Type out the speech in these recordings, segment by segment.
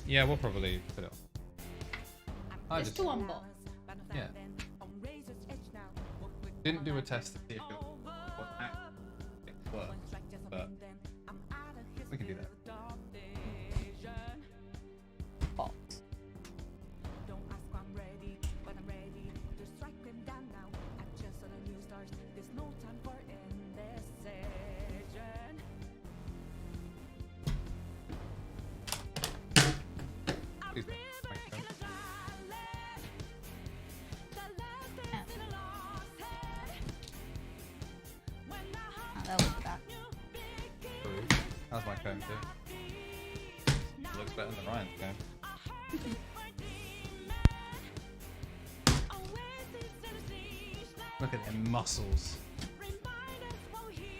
Yeah, we'll probably put it on. Just to one bot. Yeah. Didn't do a test to see if it works, but we can do that. Bots. Please don't. Thank you. That was that. How's my comb too? Looks better than Ryan's comb. Look at them muscles.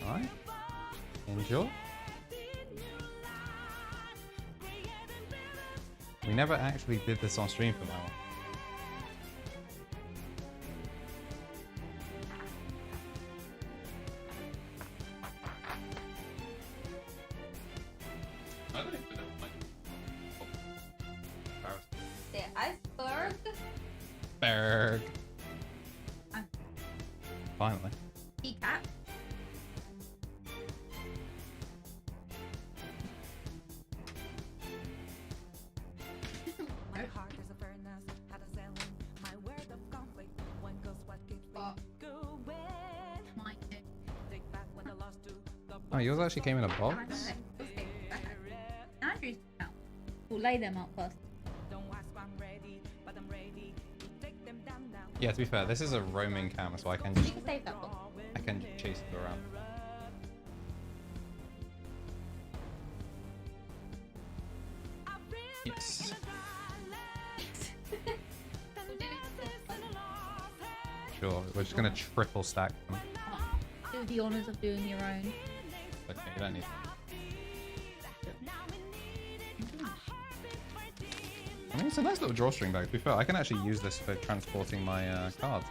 Alright. Enjoy. We never actually did this on stream for that one. The Iceberg. Berg. Finally. Cat. Oh, yours actually came in a box? Andrew's out. We'll lay them out first. Yeah, to be fair, this is a roaming camera, so I can You can save that one. I can chase it around. Yes. Sure, we're just gonna triple stack them. Do the honours of doing your own. Okay, you don't need I mean, it's a nice little drawstring bag. To be fair, I can actually use this for transporting my cards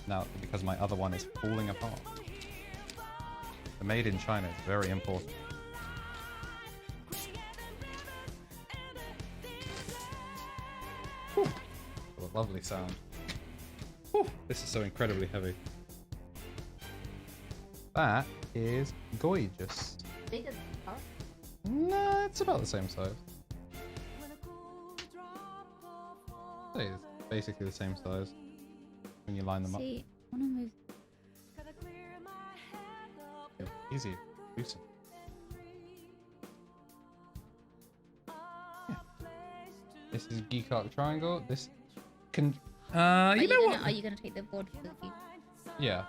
now because my other one is falling apart. The made in China is very important. Whew. What a lovely sound. Whew. This is so incredibly heavy. That is gorgeous. Bigger than the car. No, it's about the same size. It's basically the same size when you line them up. See, I want to move. Yeah, easy. Do some. Yeah. This is Geek Arc Triangle. This can. You know what? Are you gonna take the board for the view? Yeah.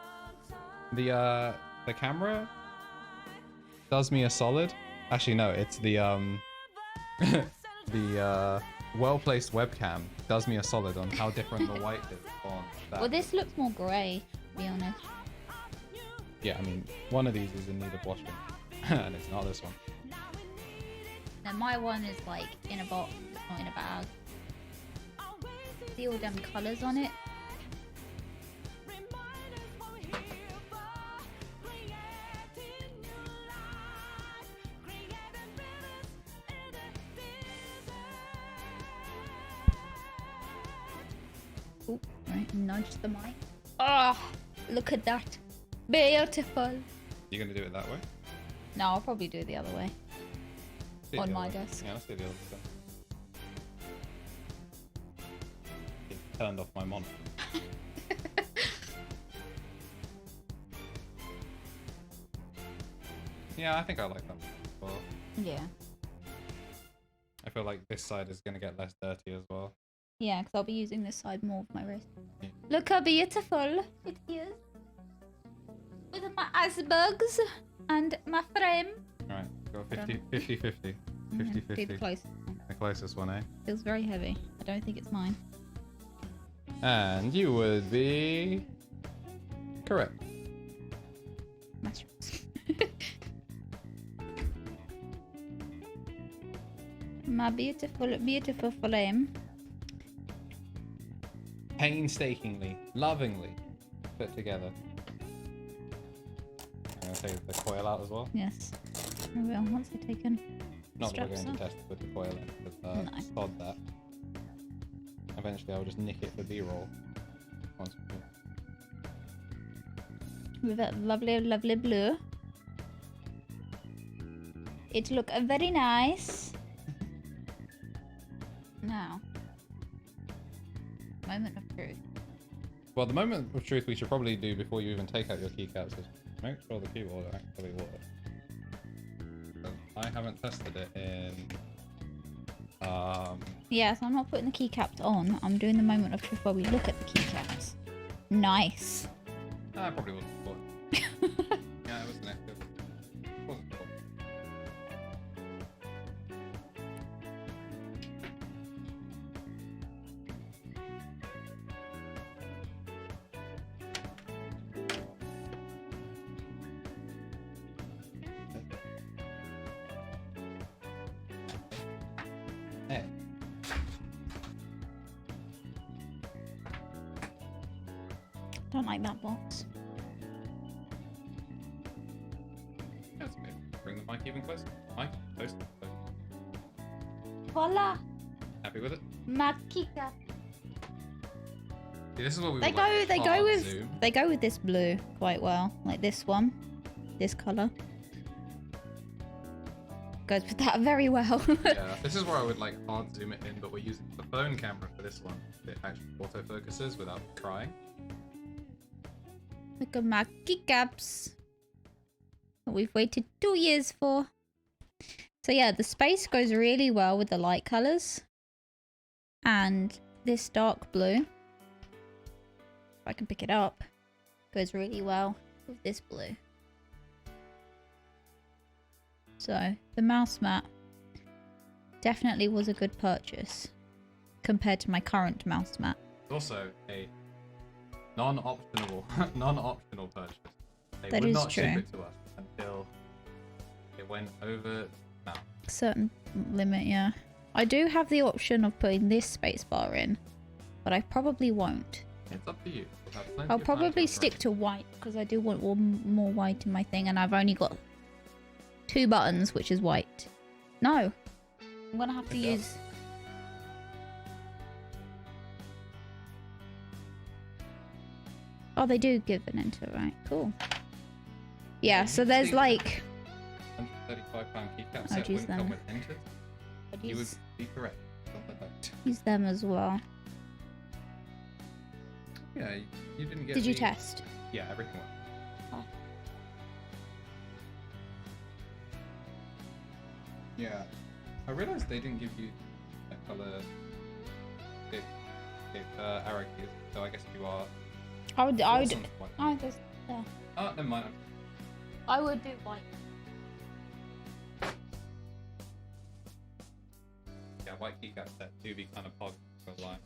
The camera does me a solid. Actually, no. It's the the well-placed webcam does me a solid on how different the white is on that. Well, this looks more grey, to be honest. Yeah, I mean, one of these is in need of washing, and it's not this one. Now my one is like in a box, it's not in a bag. See all them colours on it? Oh, right, nudge the mic. Oh, look at that. Beautiful. You're gonna do it that way? No, I'll probably do it the other way. On my desk. Yeah, let's do the other side. It turned off my monitor. Yeah, I think I like that as well. Yeah. I feel like this side is gonna get less dirty as well. Yeah, because I'll be using this side more of my wrist. Yeah. Look how beautiful it is. With my icebergs and my frame. Alright, go 50-50. 50-50. Do the closest. The closest one, eh? Feels very heavy. I don't think it's mine. And you would be... Correct. Mushrooms. My beautiful, beautiful flame. Painstakingly, lovingly put together. I'm gonna take the coil out as well. Yes. I will once I've taken. Not that we're straps going to off. test with the coil in, because No. sod that. Eventually I'll just nick it for B-roll. Once With that lovely, lovely blue. It look very nice. Now, moment of truth. Well, the moment of truth we should probably do before you even take out your keycaps is make sure the keyboard actually works. I haven't tested it in... Yes, I'm not putting the keycaps on. I'm doing the moment of truth where we look at the keycaps. Nice. I probably wasn't before. Yeah, it wasn't active. It wasn't before. Hey. Don't like that box. That's good. Bring the mic even closer. Mic, closer. Voila! Happy with it? My keycap. See, this is what we They would go, like they go hard with, zoom. they go with this blue quite well. Like this one, this color. Goes with that very well. Yeah, this is where I would like hard zoom it in, but we're using the phone camera for this one. It actually autofocuses without trying. Look at my keycaps. What we've waited 2 years for. So yeah, the space goes really well with the light colors. And this dark blue, if I can pick it up, goes really well with this blue. So the mouse mat definitely was a good purchase compared to my current mouse mat. It's also a non-optional purchase. They That would is not ship true. it to us until it went over now. Certain limit, yeah. I do have the option of putting this spacebar in, but I probably won't. It's up to you. We'll have plenty I'll of time probably to stick to white because I do want more white in my thing, and I've only got 2 buttons, which is white. No, I'm gonna have to Okay. use. Oh, they do give an enter, right? Cool. Yeah, so there's like. £135 keycap I'd set use wouldn't come them. with entered. I'd You would use, be correct. Something like use them as well. Yeah, you didn't get Did you the- test? Yeah, everything went. Oh. Yeah. I realized they didn't give you that color arrow keys, so I guess you are I would. awesome with white. I just. Yeah. Oh, never mind. I would do white. Yeah, white keycap set do be kind of pog for line.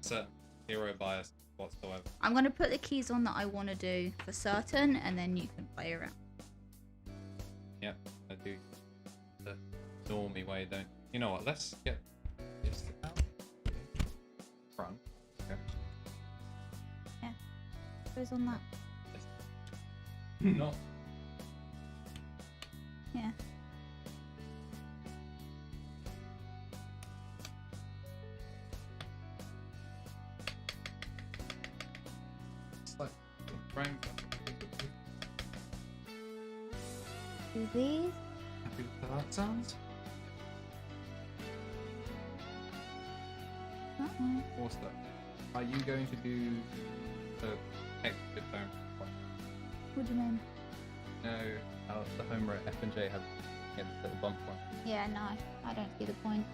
Certain zero bias whatsoever. I'm gonna put the keys on that I want to do for certain, and then you can play around. Yeah, I do the normie way, don't you? Know what? Let's get this out front. Okay. Goes on that. Not. Yeah. It's like frame. Do these. Happy with how that sounds? What's that? Are you going to do the exit home? What do you mean? No, the home row F and J have the little bump one. Yeah, no, I don't see the point.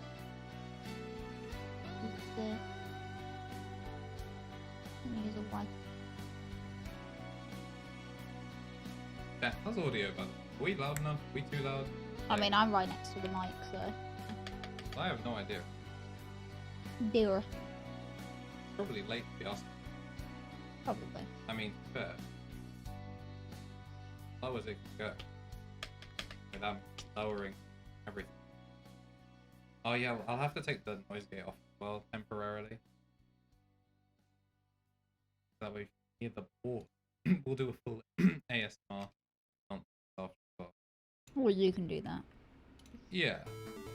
Let me use a white. Yeah, how's audio, bud? Are we loud enough? Are we too loud? I mean, I'm right next to the mic, so. I have no idea. Dear. Probably late to be asking. Probably. I mean, fair. low as it can go without lowering everything. Oh yeah, I'll have to take the noise gate off as well temporarily. That way, you hear the board. We'll do a full ASMR on after as well. Well, you can do that. Yeah,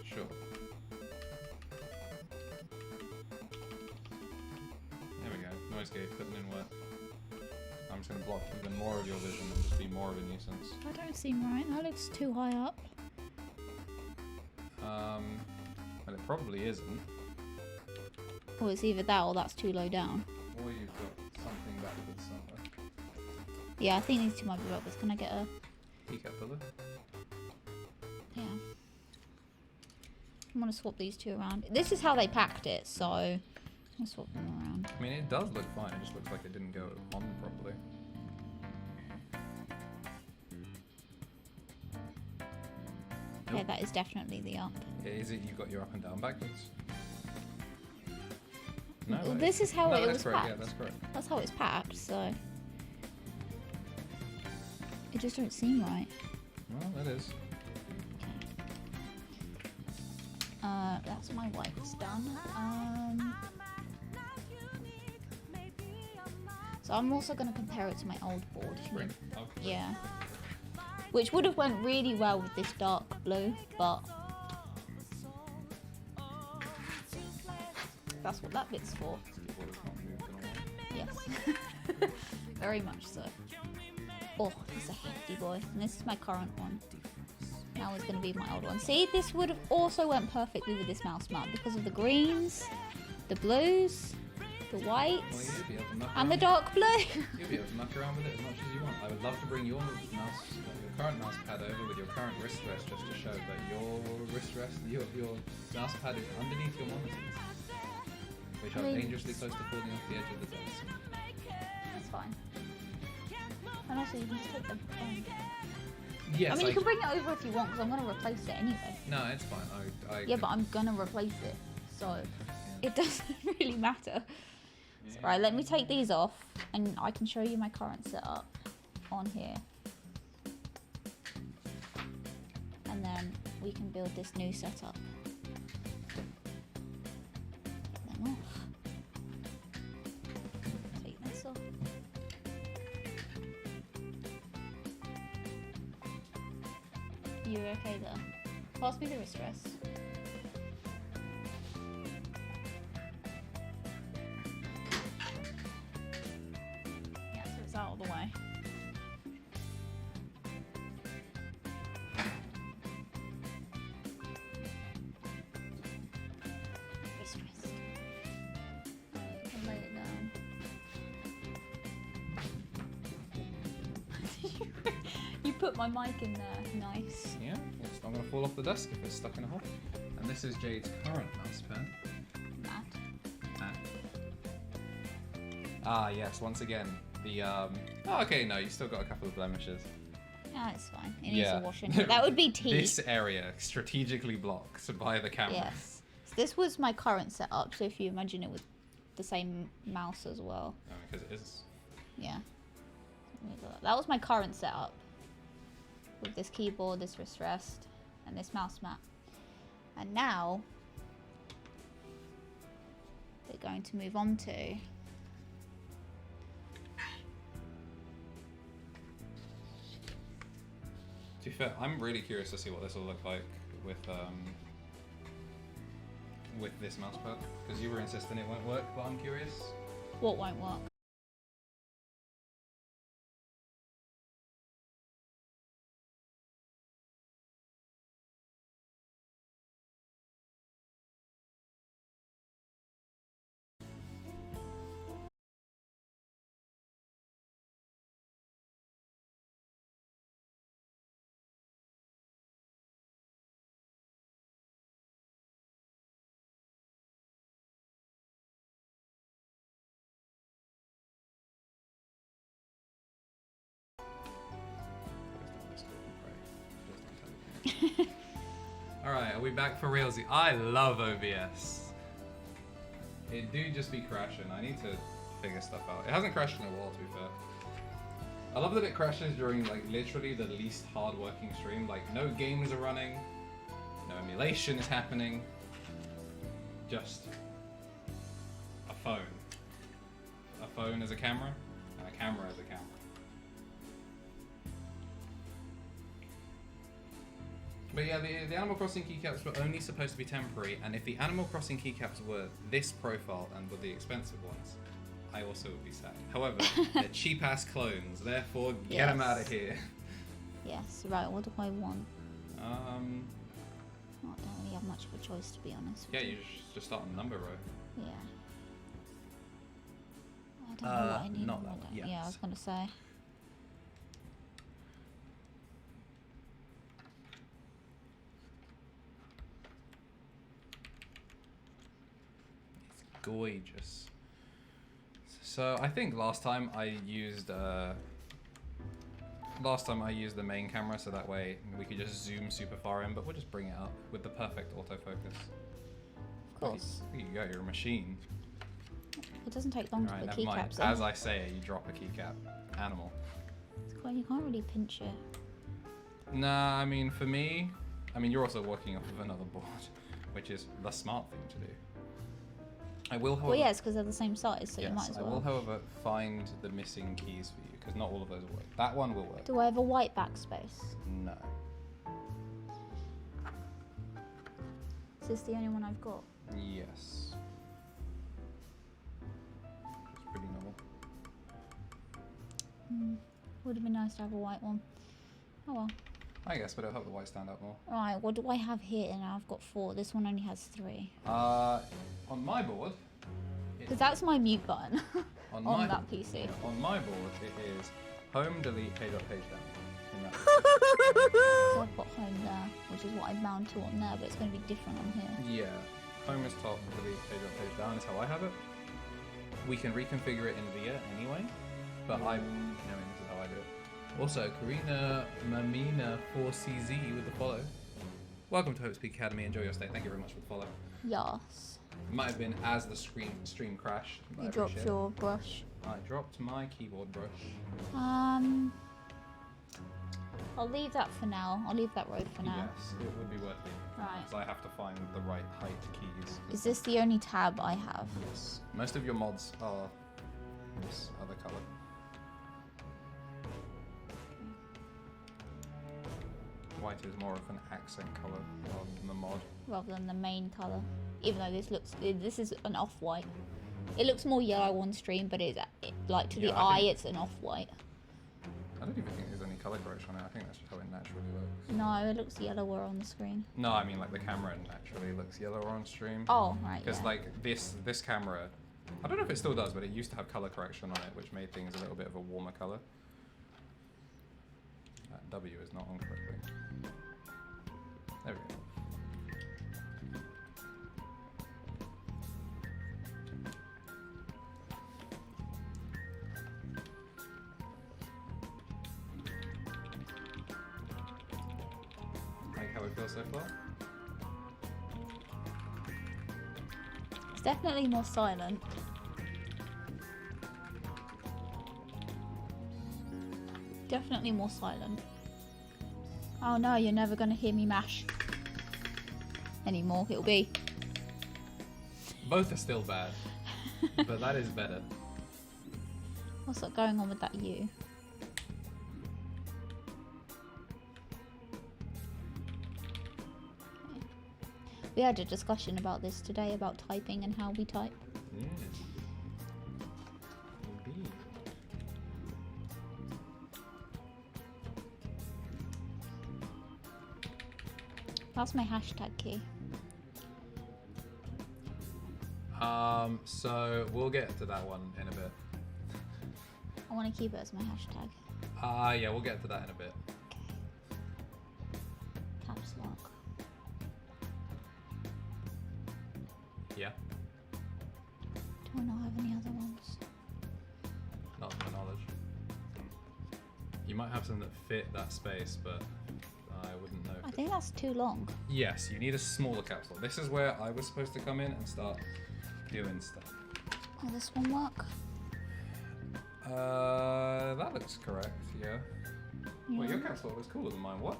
sure. There we go. Noise gate putting in work. I'm just gonna block even more of your vision and just be more of a nuisance. That don't seem right. That looks too high up. Well, it probably isn't. Well, it's either that or that's too low down. Or you've got something backwards somewhere. Yeah, I think these two might be backwards. Can I get a... Peek at pillar. Yeah. I'm gonna swap these two around. This is how they packed it, so... I'm gonna swap them around. I mean, it does look fine. It just looks like it didn't go on properly. Yeah, that is definitely the up. Is it you got your up and down backwards? No, Well, this is how it was correct. packed. Yeah, that's correct. That's how it's packed, so... It just don't seem right. Well, that is. That's my whites done. So I'm also going to compare it to my old board. Great. Okay. Yeah. Which would have went really well with this dark blue, but... That's what that bit's for. Yes. Very much so. Oh, it's a hefty boy. And this is my current one. Now it's going to be my old one. See, this would have also went perfectly with this mouse mat because of the greens, the blues, the whites, and the dark blue. You'll be able to muck around with it as much as you want. I would love to bring your current mouse pad over with your current wrist rest just to show that your wrist rest, your mouse pad is underneath your monitors, which are dangerously close to falling off the edge of the desk. That's fine. And also you can just take the Yes, I mean, you can bring it over if you want, because I'm going to replace it anyway. No, it's fine. Yeah, but I'm going to replace it, so it doesn't really matter. Yeah. So, right, let me take these off, and I can show you my current setup on here. And then we can build this new setup. Get them off. Take this off. You okay there? Pass me the wrist rest. Yeah, so it's out of the way. Wrist rest. And lay it down. You put my mic in there. Nice. Yeah, it's not going to fall off the desk if it's stuck in a hole. And this is Jade's current mouse pad. Matt. Ah, yes, once again, the, Oh, okay, no, you still got a couple of blemishes. Yeah, it's fine. It needs a washing. That would be teeth. This area strategically blocked by the camera. Yes. So this was my current setup, so if you imagine it with the same mouse as well. Oh, because it is. Yeah. That was my current setup. With this keyboard, this wrist rest, and this mouse mat. And now we're going to move on to To be fair, I'm really curious to see what this will look like with this mouse pad, because you were insisting it won't work, but I'm curious. what won't work. Alright, are we back for realsy? I love OBS. It do just be crashing. I need to figure stuff out. It hasn't crashed in a while, to be fair. I love that it crashes during like literally the least hard-working stream. Like no games are running, no emulation is happening, just a phone. A phone as a camera, and a camera as a camera. But yeah, the Animal Crossing keycaps were only supposed to be temporary, and if the Animal Crossing keycaps were this profile and were the expensive ones, I also would be sad. However, they're cheap-ass clones, therefore get them out of here. Yes, right, what do I want? Oh, I don't really have much of a choice, to be honest. Yeah, you just start on number row. Yeah. I don't know what I need. Not that one. Yeah, I was going to say. It's gorgeous. So I think last time I used the main camera, so that way we could just zoom super far in, but we'll just bring it up with the perfect autofocus. Of course. There you go, you're a machine. It doesn't take long to Right, put never mind. keycaps in. As I say, you drop a keycap. Animal. You can't really pinch it. Nah, I mean, for me, you're also working off of another board, which is the smart thing to do. I will, however... Well, yeah, it's because they're the same size, so yes, you might as well. I will, however, find the missing keys for you, because not all of those will work. That one will work. Do I have a white backspace? No. Is this the only one I've got? Yes. It's pretty normal. Would have been nice to have a white one. Oh well. I guess, but it'll help the white stand out more. Right, what do I have here? Now I've got 4. This one only has 3. On my board... Because that's my mute button on that PC. On my board, it is home, delete, page up, page down. In that So I've got home there, which is what I bound to on there, but it's going to be different on here. Yeah. Home is top, delete, page up, page down is how I have it. We can reconfigure it in VIA anyway, but this is how I do it. Also, Karina Mamina 4CZ with the follow. Welcome to Hope Speak Academy. Enjoy your stay. Thank you very much for the follow. Yes. It might have been as the stream crashed. You dropped your brush. I dropped my keyboard brush. I'll leave that for now. I'll leave that road for now. Yes, it would be worth it. Right. Because I have to find the right height keys. Is this the only tab I have? Yes. Most of your mods are this other colour. White is more of an accent colour rather than the mod. Rather than the main colour. Even though this is an off-white. It looks more yellow on stream, but like to the eye, it's an off-white. I don't even think there's any colour correction on it. I think that's just how it naturally looks. No, it looks yellower on the screen. No, I mean like the camera naturally looks yellower on stream. Oh, right. Because like this camera, I don't know if it still does, but it used to have colour correction on it, which made things a little bit of a warmer colour. That W is not on correctly. There we go. Like how it feels so far? It's definitely more silent. Definitely more silent. Oh no, you're never gonna hear me mash anymore. It'll be. Both are still bad, but that is better. What's going on with that U? We had a discussion about this today, about typing and how we type. Yeah. Indeed. That's my hashtag key. So we'll get to that one in a bit. I want to keep it as my hashtag. Yeah, we'll get to that in a bit. Okay. Caps lock. Yeah. Do I not have any other ones? Not to my knowledge. You might have some that fit that space, but I wouldn't know. I think that's too long. Yes, you need a smaller capsule. This is where I was supposed to come in and start doing stuff. Will this one work? That looks correct, yeah. Well, your caps lock looks cooler than mine, what?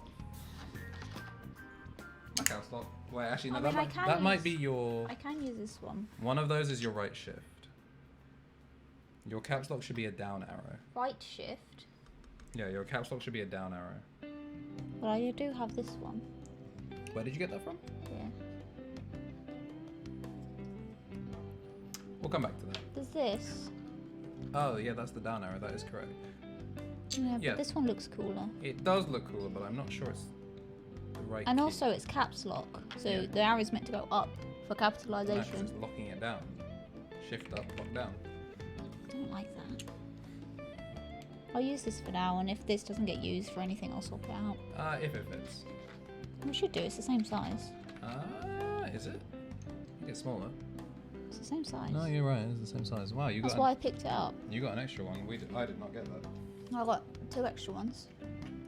My caps lock. Wait, actually, no, that might be your... I can use this one. One of those is your right shift. Your caps lock should be a down arrow. Right shift? Yeah, your caps lock should be a down arrow. Well, I do have this one. Where did you get that from? Yeah. We'll come back to that. There's this. Oh, yeah, that's the down arrow. That is correct. Yeah, but this one looks cooler. It does look cooler, but I'm not sure it's the right And key. also, it's caps lock. So Yeah. the arrow's meant to go up for No, 'cause capitalization. it's locking it down. Shift up, lock down. I don't like that. I'll use this for now, and if this doesn't get used for anything, I'll swap it out. If it fits. We should do. It's the same size. Is it? I think it's smaller. It's the same size. No, you're right. It's the same size. Wow, That's why I picked it up. You got an extra one. I did not get that. I got 2 extra ones.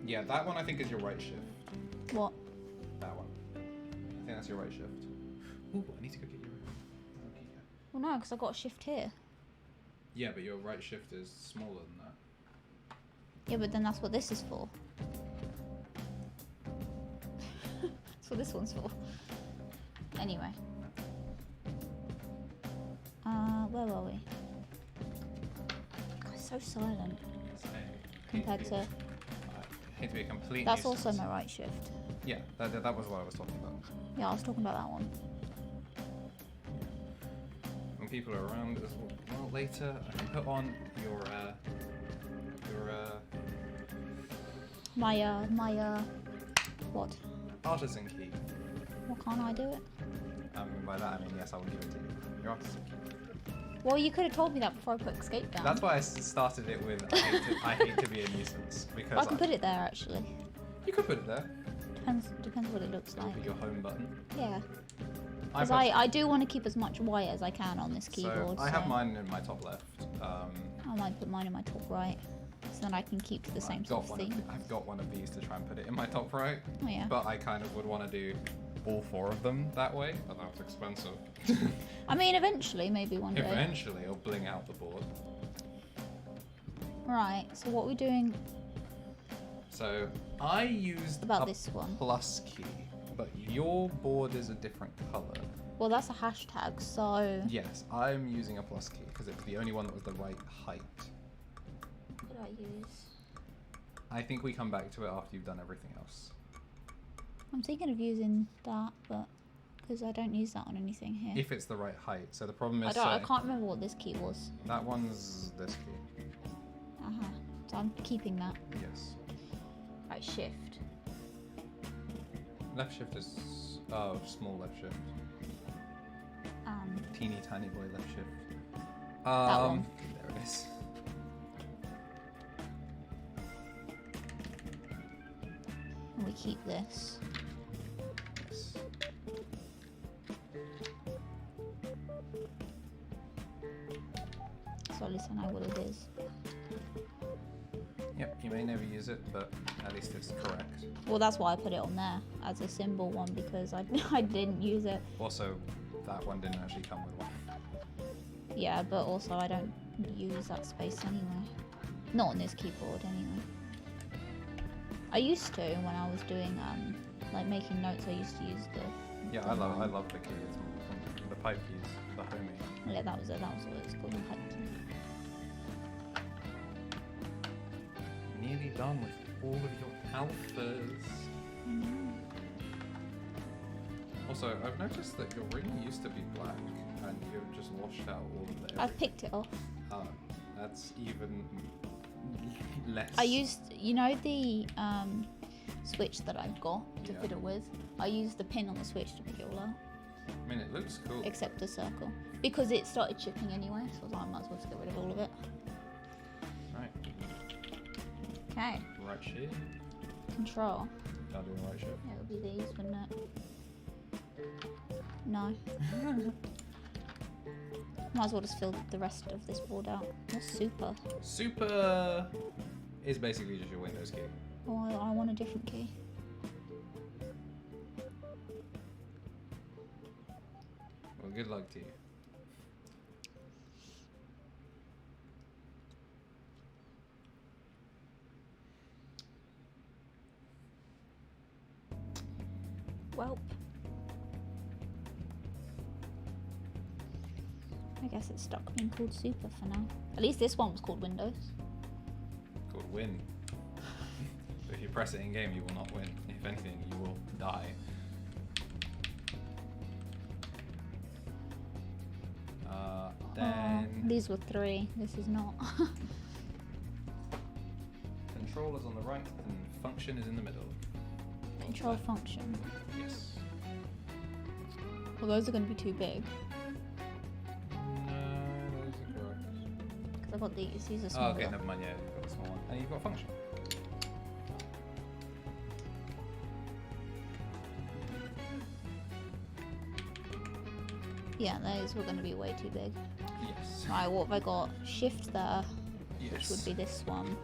Yeah, that one I think is your right shift. What? That one. I think that's your right shift. Ooh, I need to go get your... Okay, yeah. Well, no, because I got a shift here. Yeah, but your right shift is smaller than that. Yeah, but then that's what this is for. That's what this one's for. Anyway. Where were we? God, it's so silent compared to... I hate to be a complete That's nuisance. also my right shift. Yeah, that was what I was talking about. Yeah, I was talking about that one. When people are around as well later, I can put on your What? artisan key. What can't I do it? By that I mean yes, I will give it to you. Your artisan key. Well, you could have told me that before I put escape down. That's why I started it with I hate to be a nuisance because I can put it there actually. You could put it there. Depends what it looks like. With your home button. Yeah. Because I do want to keep as much white as I can on this keyboard. So I have mine in my top left. I might put mine in my top right, so then I can keep to the same sort of theme. I've got one of these to try and put it in my top right. Oh yeah. But I kind of would want to do all 4 of them that way, but that's expensive. I mean, eventually, maybe one day. Eventually, it'll bling out the board. Right. So what we're doing So I used about this one? plus key, but your board is a different color. Well, that's a hashtag, so... Yes, I'm using a plus key because it's the only one that was the right height. What did I use? I think we come back to it after you've done everything else. I'm thinking of using that, but... Because I don't use that on anything here. If it's the right height. So the problem is... I can't remember what this key was. That one's this key. Uh-huh. So I'm keeping that. Yes. Right, shift. Left shift is... Oh, small left shift. Teeny tiny boy left shift. That one. There it is. And we keep this. Yes. So at least I know what it is. Yep, you may never use it, but at least it's correct. Well, that's why I put it on there as a symbol one, because I didn't use it. Also, that one didn't actually come with one. Yeah, but also I don't use that space anyway. Not on this keyboard anyway. I used to when I was doing like making notes. I used to use the. Yeah, I love the keys, the pipe keys, the homing. Yeah, that was it. That was what it's called. The pipe key. Nearly done with all of your alphas. Also, I've noticed that your ring used to be black, and you've just washed out all of it. I've picked it off. That's even less. I used, you know, the switch that I've got to fit it with. I used the pin on the switch to pick it all out. I mean, it looks cool. Except the circle, because it started chipping anyway, so I was like, I might as well just get rid of all of it. Right. Okay. Right shift. Control. I'll do the right shift. Yeah, it would be these, wouldn't it? No. Might as well just fill the rest of this board out. What's super? Super is basically just your Windows key. Oh, I want a different key. Well, good luck to you. Welp. I guess it's stuck being called Super for now. At least this one was called Windows. Called Win. If you press it in game, you will not win. If anything, you will die. Then these were 3. This is not. control is on the right and function is in the middle. Control function. Yes. Well, those are going to be too big. No, those are correct. Because I've got these. These are Oh, smaller. okay, never mind. Yeah, you've got the small one, and you've got function. Yeah, those were going to be way too big. Yes. Right, what have I got? Shift there, Yes. which would be this one.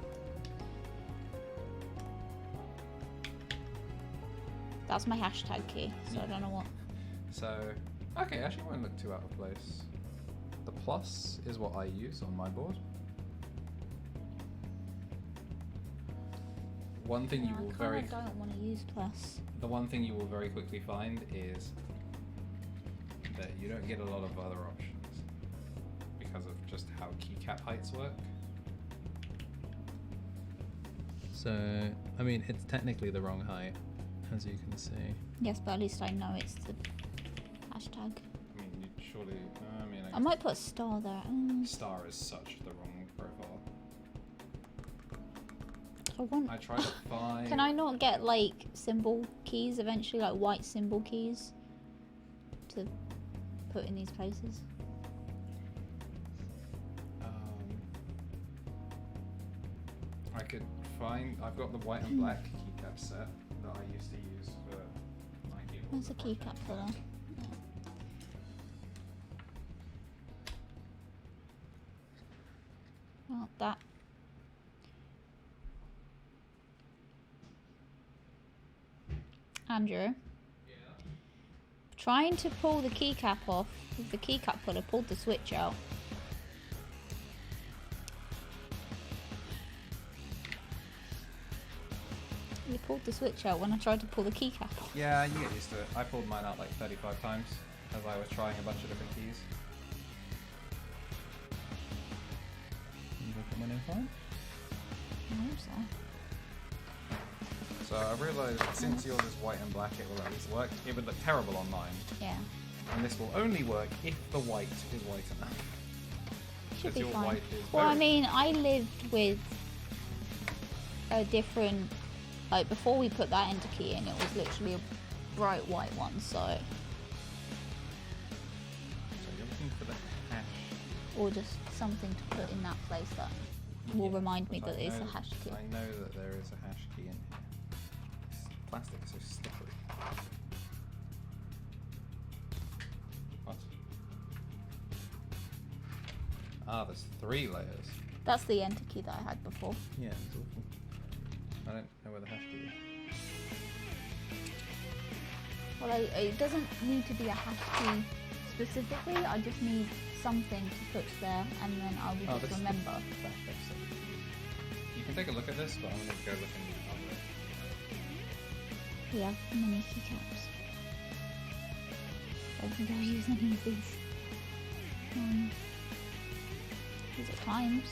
That's my hashtag key, so I don't know what. So, okay, actually won't look too out of place. The plus is what I use on my board. One thing you will I don't want to use plus. the one thing you will very quickly find is that you don't get a lot of other options because of just how keycap heights work. So, I mean, it's technically the wrong height, as you can see. Yes, but at least I know it's the hashtag. I mean, you surely. I mean, I might put a star there. star is such the wrong profile. I I try to find. Can I not get like symbol keys eventually, like white symbol keys, to put in these places? I could find. I've got the white and black keycap set that I used to use for my keyboard. There's a keycap for that. Oh, that. Andrew. Yeah. Trying to pull the keycap off with the keycap puller pulled the switch out. You pulled the switch out when I tried to pull the keycap off. Yeah, you get used to it. I pulled mine out like 35 times as I was trying a bunch of different keys. You look at my name fine? I hope so. So I realised since yours is white and black, it will at least work. It would look terrible on mine. Yeah. And this will only work if the white is white enough. Should Because be your fine. white is Well, I very- mean, I lived with a different. Like before we put that enter key in, it was literally a bright white one. So, So you're looking for the hash. or just something to put in that place that will remind me Which that I it's a know- hash key. I know that there is a hash key in here. This plastic is so slippery. What? Ah, there's 3 layers. That's the enter key that I had before. Yeah, it's awful. I don't know where the hash key is. Well, it doesn't need to be a hash key specifically. I just need something to put there, and then I will just remember. You can take a look at this, but I'm going to go look in the other. Yeah, mini keycaps. I don't think I'll use any of these. These are times.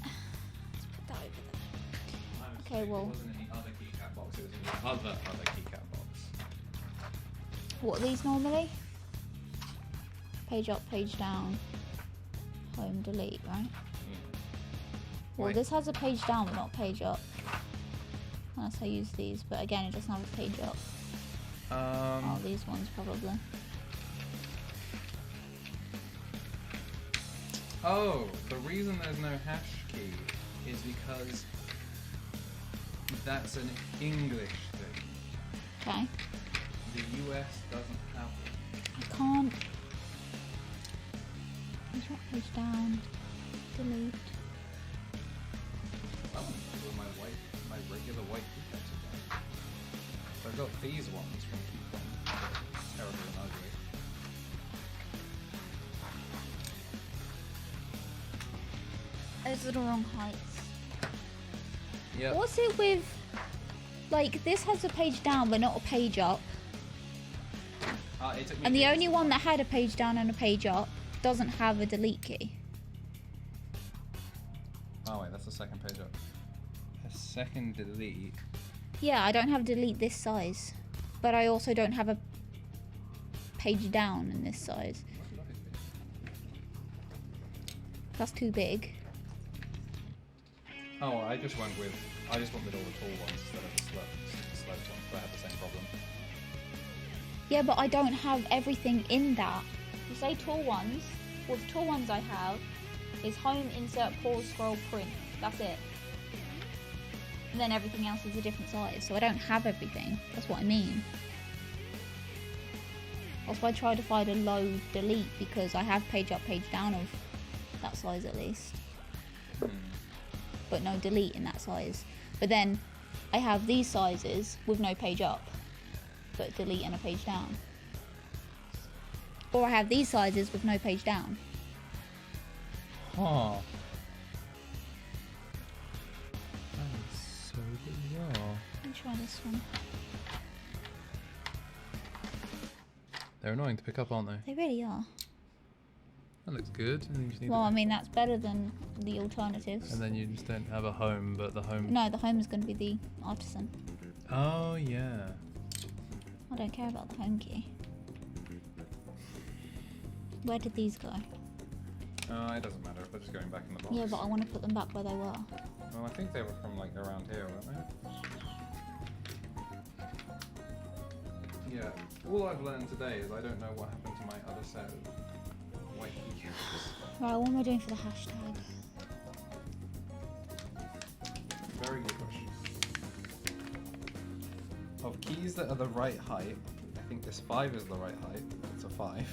Let's put that over there. Okay, well. It wasn't in the other keycap box, it was in the other keycap box. What are these normally? Page up, page down, home, delete, right? Well, Wait. this has a page down but not page up. Unless I use these, but again, it doesn't have a page up. Oh, these ones probably. Oh, the reason there's no hash key is because that's an English thing. Okay. The US doesn't have one. I can't. Page up, page down, delete. Oh, with my regular white keycaps again. So I've got these ones from Keycom. Terrible and ugly. Those are the wrong heights. Yeah. What's it with, like, this has a page down but not a page up. And the only one that had a page down and a page up doesn't have a delete key. Oh wait, that's the second page up. A second delete. Yeah, I don't have delete this size. But I also don't have a page down in this size. That's too big. Oh, I just went with all the tall ones instead of the sloped ones, but I had the same problem. Yeah, but I don't have everything in that. You say tall ones. Well, the tall ones I have is home, insert, pause, scroll, print. That's it. And then everything else is a different size, so I don't have everything. That's what I mean. That's why I try to find a low delete, because I have page up, page down of that size at least. But no delete in that size. But then I have these sizes with no page up, but delete and a page down. Or I have these sizes with no page down. Oh. That is so bizarre. Let me try this one. They're annoying to pick up, aren't they? They really are. That looks good. And then you just need Well, I mean, that's better than the alternatives. And then you just don't have a home, but the home... No, the home is going to be the artisan. Oh, yeah. I don't care about the home key. Where did these go? It doesn't matter if they're just going back in the box. Yeah, but I want to put them back where they were. Well, I think they were from, like, around here, weren't they? Yeah. All I've learned today is I don't know what happened to my other set of white keys. Right, what am I doing for the hashtag? Very good question. Of keys that are the right height, I think this 5 is the right height. It's a 5.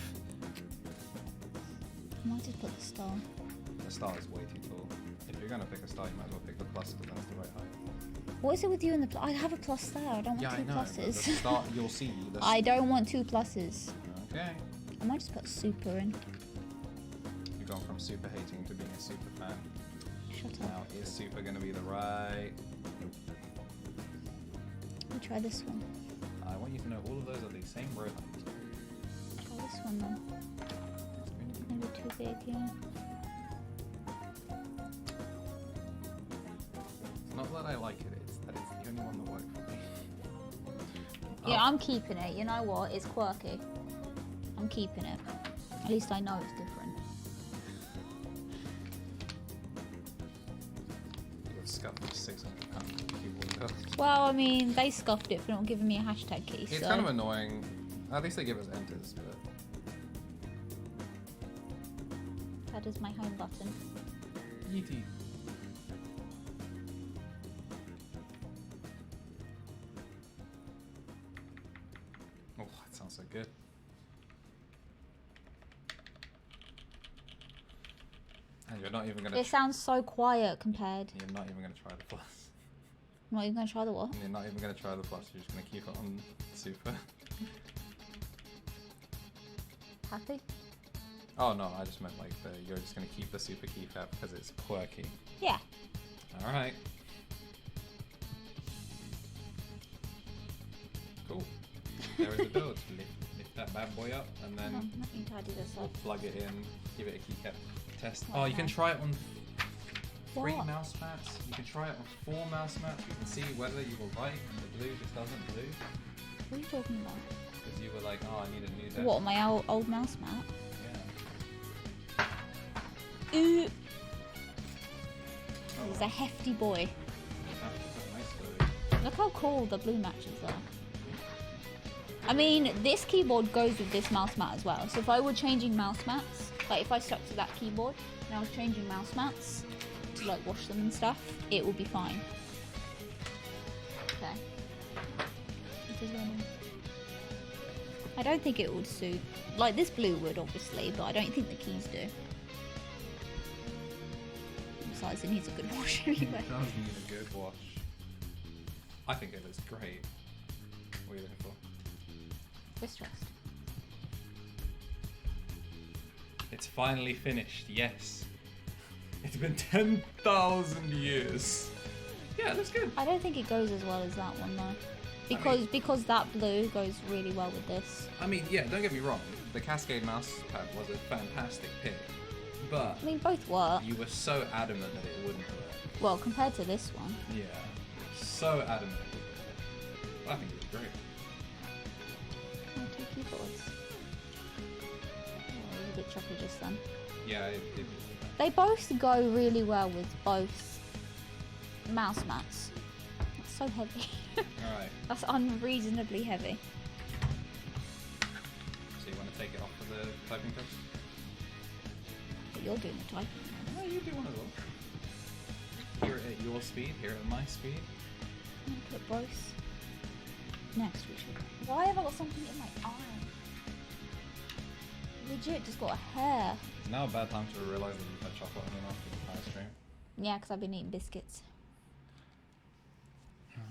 I might just put the star. The star is way too tall. If you're going to pick a star, you might as well pick the plus because that's the right height. What is it with you and the plus? I have a plus there. I don't want Yeah, two I know. pluses. The star, you'll see. I don't want two pluses. Okay. I might just put super in. You've gone from super hating to being a super fan. Shut Now, up. is super going to be the right? Let me try this one. I want you to know all of those are the same row height. Try this one then. Maybe too big, yeah. It's not that I like it, it's that it's the only one that worked for me. Yeah, Oh. I'm keeping it. You know what? It's quirky. I'm keeping it. At least I know it's different. You've scuffed a 600 pound keyboard cost. Well, I mean, they scuffed it for not giving me a hashtag key. It's so. kind of annoying. At least they give us enters, but That is my home button. Yeety. Oh, that sounds so good. And you're not even gonna. It sounds so quiet compared. You're not even gonna try the plus. I'm not even going to try the what? You're not even gonna try the plus. You're just gonna keep it on super. Happy? Oh no, I just meant like you're just gonna keep the super key fab because it's quirky. Yeah. All right. Cool. There is the build. Lift that bad boy up and then Let me tidy this we'll up. plug it in. Give it a keycap test. What Oh, you can now? try it on 3 What? mouse mats. You can try it on 4 mouse mats. You can see whether you were right and the blue just doesn't blue. What are you talking about? Because you were like, oh, I need a new desk. What, my old mouse mat? Yeah. Ooh. Oh, He's a hefty boy. that's nice blue. Look how cool the blue matches are. I mean, this keyboard goes with this mouse mat as well. So if I were changing mouse mats, like if I stuck to that keyboard and I was changing mouse mats to like wash them and stuff, it would be fine. Okay. This is running. I don't think it would suit. Like this blue would obviously, but I don't think the keys do. Besides, it needs a good wash anyway. It does need a good wash. I think it looks great. What are you looking for? Wrist rest. It's finally finished, yes. It's been 10,000 years. Yeah, it looks good. I don't think it goes as well as that one though. Because that blue goes really well with this. I mean, yeah, don't get me wrong. The Cascade mouse pad was a fantastic pick, but I mean, both work. you were so adamant that it wouldn't work. Well, compared to this one. Yeah, so adamant. I think it was great. Two keyboards. Oh, it was a bit choppy just then. Yeah, it did. They both go really well with both mouse mats. That's so heavy. Alright. That's unreasonably heavy. So you want to take it off of the typing test? But you're doing the typing. No, you do one as well. Hear it at your speed, hear it at my speed. I'm gonna put both next to each other. Why have I got something in my eye? Legit just got a hair. It's now a bad time to realise that you've had chocolate on your mouth for the entire stream. Yeah, because I've been eating biscuits.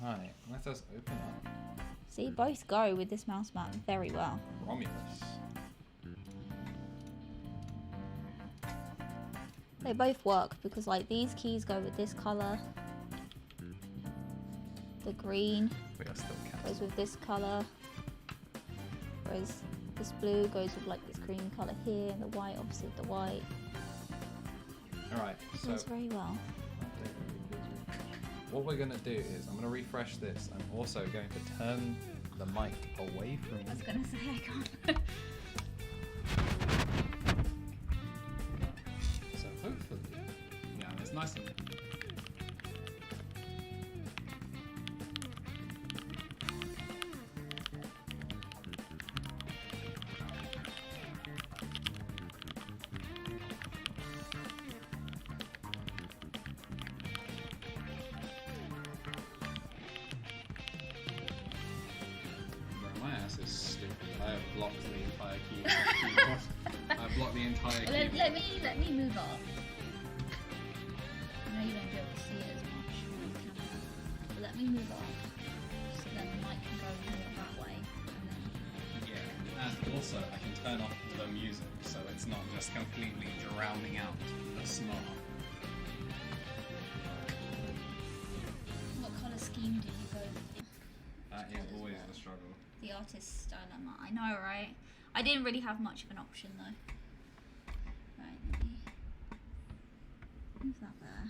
Alright, let us open up See, both go with this mouse mat very well. Romulus. They both work because like these keys go with this colour. The green We are still goes counting. with this colour. Whereas this blue goes with like this cream colour here and the white obviously with the white. Alright, so Goes very well. what we're going to do is I'm going to refresh this. I'm also going to turn the mic away from I was you. gonna say I can't. So hopefully, yeah, it's nice and Bro, my ass is stupid. I have blocked the entire keyboard. I've blocked the entire keyboard. Let me move up. I know you won't be able to see it as much on camera, but let me move up so then the mic can go more that way. And then Yeah, and also I can turn off the music so it's not just completely drowning out the snot. what colour scheme did you go with? That is always the struggle. The artist's dilemma. I know, right? I didn't really have much of an option though. Right, let me move that there.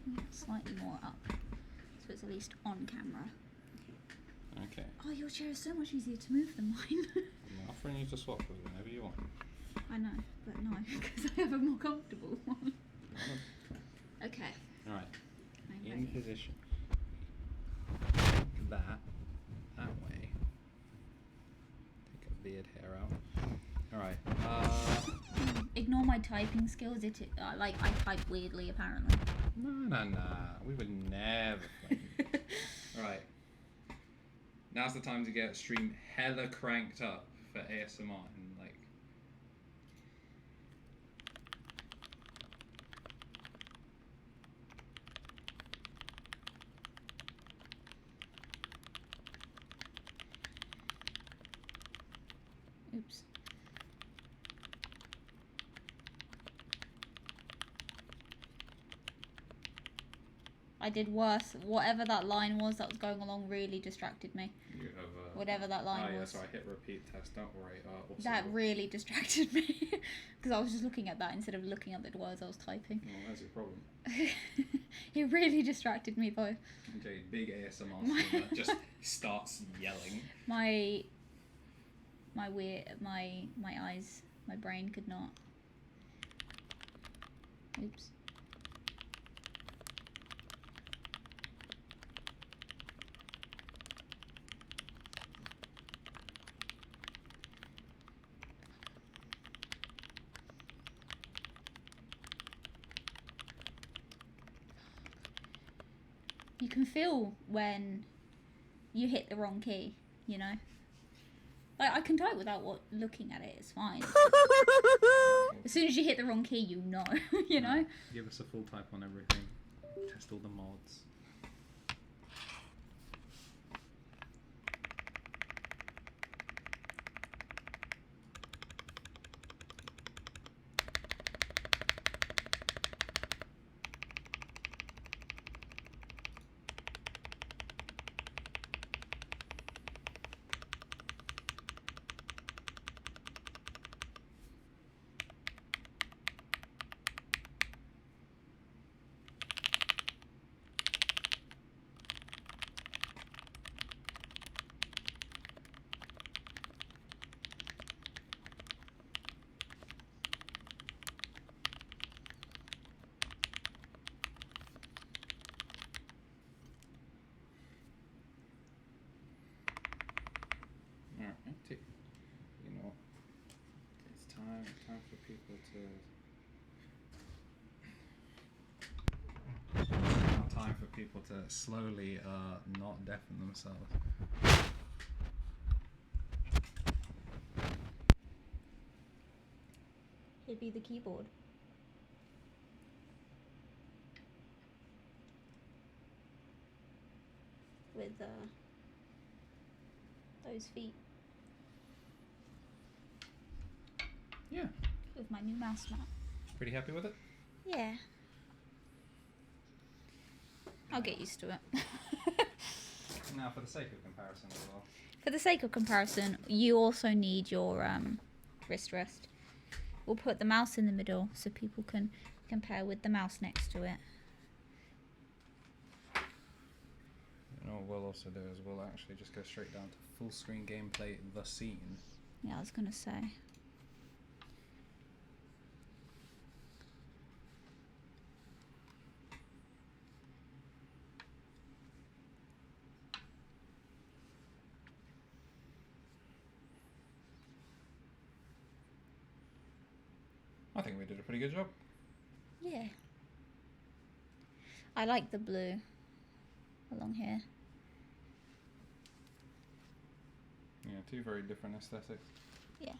Move it slightly more up, so it's at least on camera. Okay. Oh, your chair is so much easier to move than mine. I'm offering you to swap with whenever you want. I know, but no, because I have a more comfortable one. Okay. Alright, I'm in ready. position. That way. Take a beard hair out. Alright, Ignore my typing skills. Like I type weirdly apparently. no, we would never play. Alright. Now's the time to get stream hella cranked up for ASMR and like. Oops. I did worse. Whatever that line was that was going along really distracted me. You have Whatever that line was. so I hit repeat test, don't worry. Also, That really distracted me. Because I was just looking at that instead of looking at the words I was typing. Well, that's your problem. It really distracted me though. Okay, big ASMR streamer just starts yelling. My eyes, my brain could not. Oops. You can feel when you hit the wrong key, you know? Like, I can type without looking at it, it's fine. As soon as you hit the wrong key, you know, you know? Give us a full type on everything. Test all the mods. people to... Now time for people to slowly not deafen themselves. It'd be the keyboard. With those feet. Yeah. With my new mouse mat. Pretty happy with it? Yeah. I'll get used to it. Now for the sake of comparison as well. For the sake of comparison, you also need your wrist rest. We'll put the mouse in the middle so people can compare with the mouse next to it. You know what we'll also do is we'll actually just go straight down to full screen gameplay, the scene. Yeah, I was gonna say. I think we did a pretty good job. Yeah. I like the blue along here. Yeah, two very different aesthetics. Yes.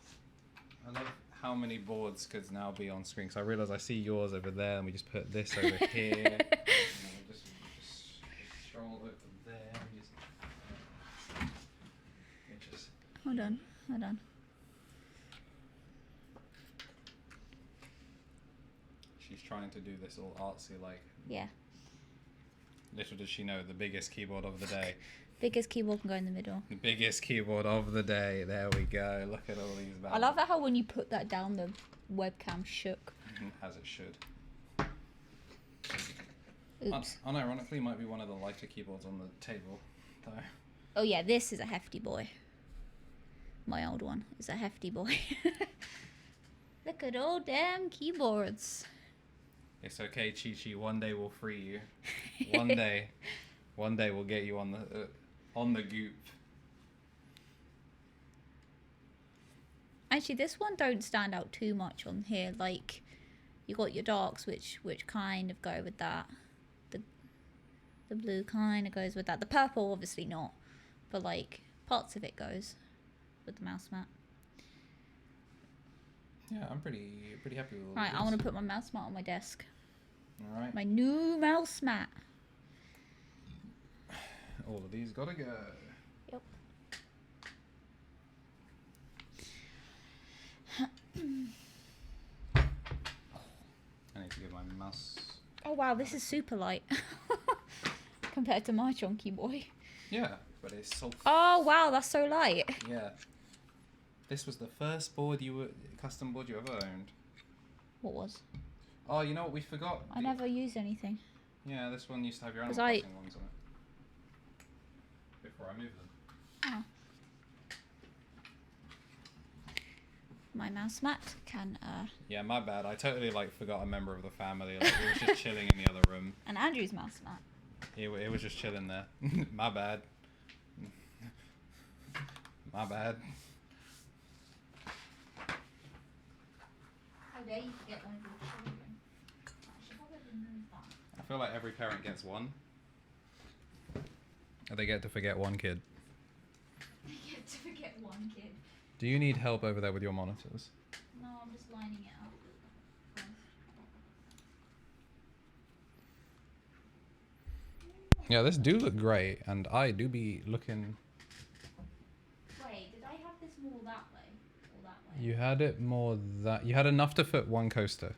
I love how many boards could now be on screen. So I realise I see yours over there, and we just put this over here. And then we just stroll over there. And just Hold on, hold on. She's trying to do this all artsy, like. Yeah. Little does she know, the biggest keyboard of the day. Biggest keyboard can go in the middle. The biggest keyboard of the day. There we go. Look at all these. I love how when you put that down, the webcam shook. As it should. Oops. Unironically, might be one of the lighter keyboards on the table, though. Oh yeah, this is a hefty boy. My old one is a hefty boy. Look at all damn keyboards. It's okay, Chi-Chi. One day we'll free you. One day we'll get you on the goop. Actually, this one don't stand out too much on here. Like, you got your darks, which kind of go with that. The blue kind of goes with that. The purple, obviously not, but like parts of it goes with the mouse mat. Yeah, I'm pretty happy with all Right, this. I want to put my mouse mat on my desk. All right. My new mouse mat. All of these gotta go. Yep. I need to get my mouse. Oh wow, this is super light compared to my chunky boy. Yeah, but it's so. Oh wow, that's so light. Yeah. This was the first custom board you ever owned. What was? Oh, you know what we forgot? I never used anything. Yeah, this one used to have your Animal 'Cause Crossing ones on it. Before I moved them. Oh. My mouse mat can Yeah, my bad. I totally forgot a member of the family. It was just chilling in the other room. and Andrew's mouse mat. It was just chilling there. My bad. My bad. How dare you forget one of your children? I should probably remove that. I feel like every parent gets one. They get to forget one kid. They get to forget one kid. Do you need help over there with your monitors? No, I'm just lining it up. Yeah, this do look great, and I do be looking. Wait, did I have this more that way or that way? You had it more that you had enough to fit one coaster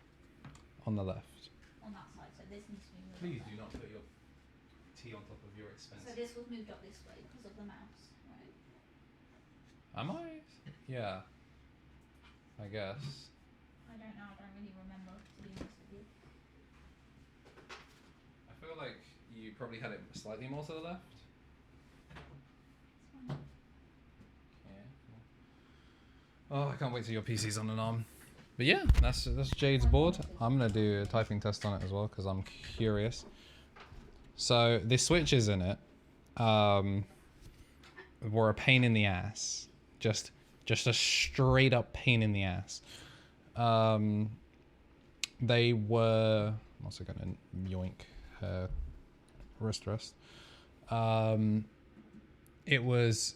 on the left. On that side, so this needs to be moved. Please up. do not put your tea on top of your expensive. So this was moved up this way because of the mouse, right? Am I? Yeah. I guess. I don't know. I don't really remember, to be honest with you. I feel like you probably had it slightly more to the left. Yeah. Oh, I can't wait till your PC's on and on. But yeah, that's Jade's board. I'm gonna do a typing test on it as well because I'm curious. So the switches in it were a pain in the ass. Just a straight up pain in the ass. they were, I'm also going to yoink her wrist rest. It was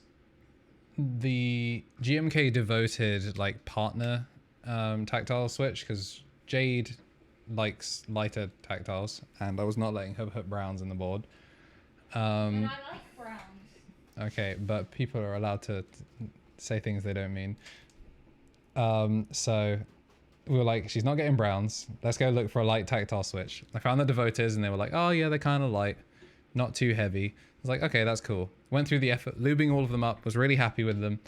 the GMK devoted like partner tactile switch, because Jade likes lighter tactiles and I was not letting her put browns in the board. And I like browns. Okay, but people are allowed to say things they don't mean. So we were like, she's not getting browns. Let's go look for a light tactile switch. I found the devoters and they were like, oh yeah, they're kind of light, not too heavy. I was like, okay, that's cool. Went through the effort, lubing all of them up, was really happy with them.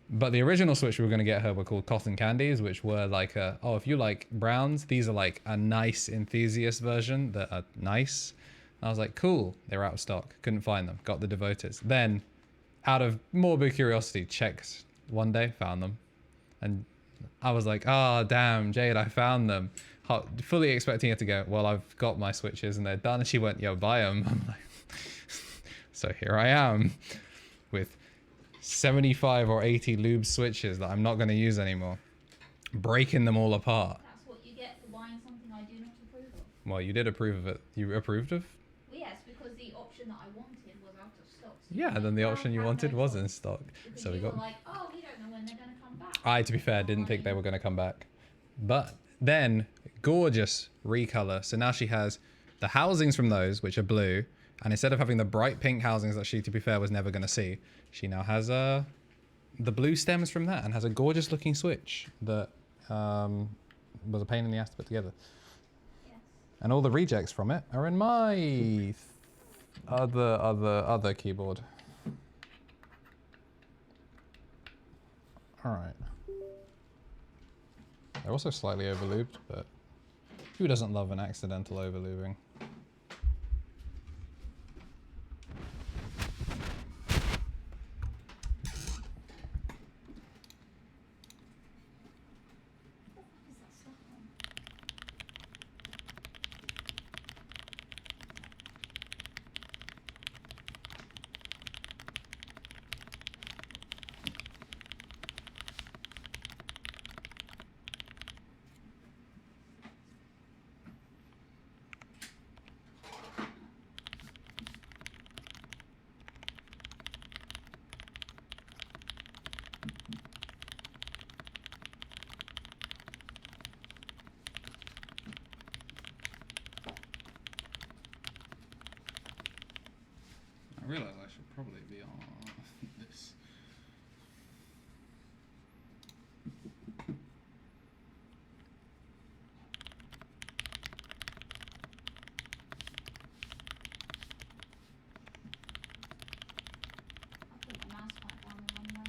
But the original switch we were going to get her were called cotton candies, which were like, oh, if you like browns, these are like a nice enthusiast version that are nice. I was like, cool. They were out of stock. Couldn't find them. Got the devoters. Then, out of morbid curiosity, checked one day, found them. And I was like, oh, damn, Jade, I found them. Fully expecting her to go, well, I've got my switches and they're done. And she went, yo, buy them. I'm like, so here I am with 75 or 80 lube switches that I'm not going to use anymore. Breaking them all apart. That's what you get for buying something I do not approve of. Well, you did approve of it. You approved of? Well, yes, because the option that I wanted was out of stock. So Yeah, then the option you wanted was in stock. Because So we got... like, oh, we don't know when they're going to come back. I, to be fair, didn't think they were going to come back. But then, gorgeous recolor. So now she has the housings from those, which are blue. And instead of having the bright pink housings that she, to be fair, was never going to see, she now has the blue stems from that and has a gorgeous looking switch that was a pain in the ass to put together. Yes. And all the rejects from it are in my other keyboard. All right. They're also slightly overlubed, but who doesn't love an accidental overlubing? I realise I should probably be on this. I'll put my mouse back down the wrong way.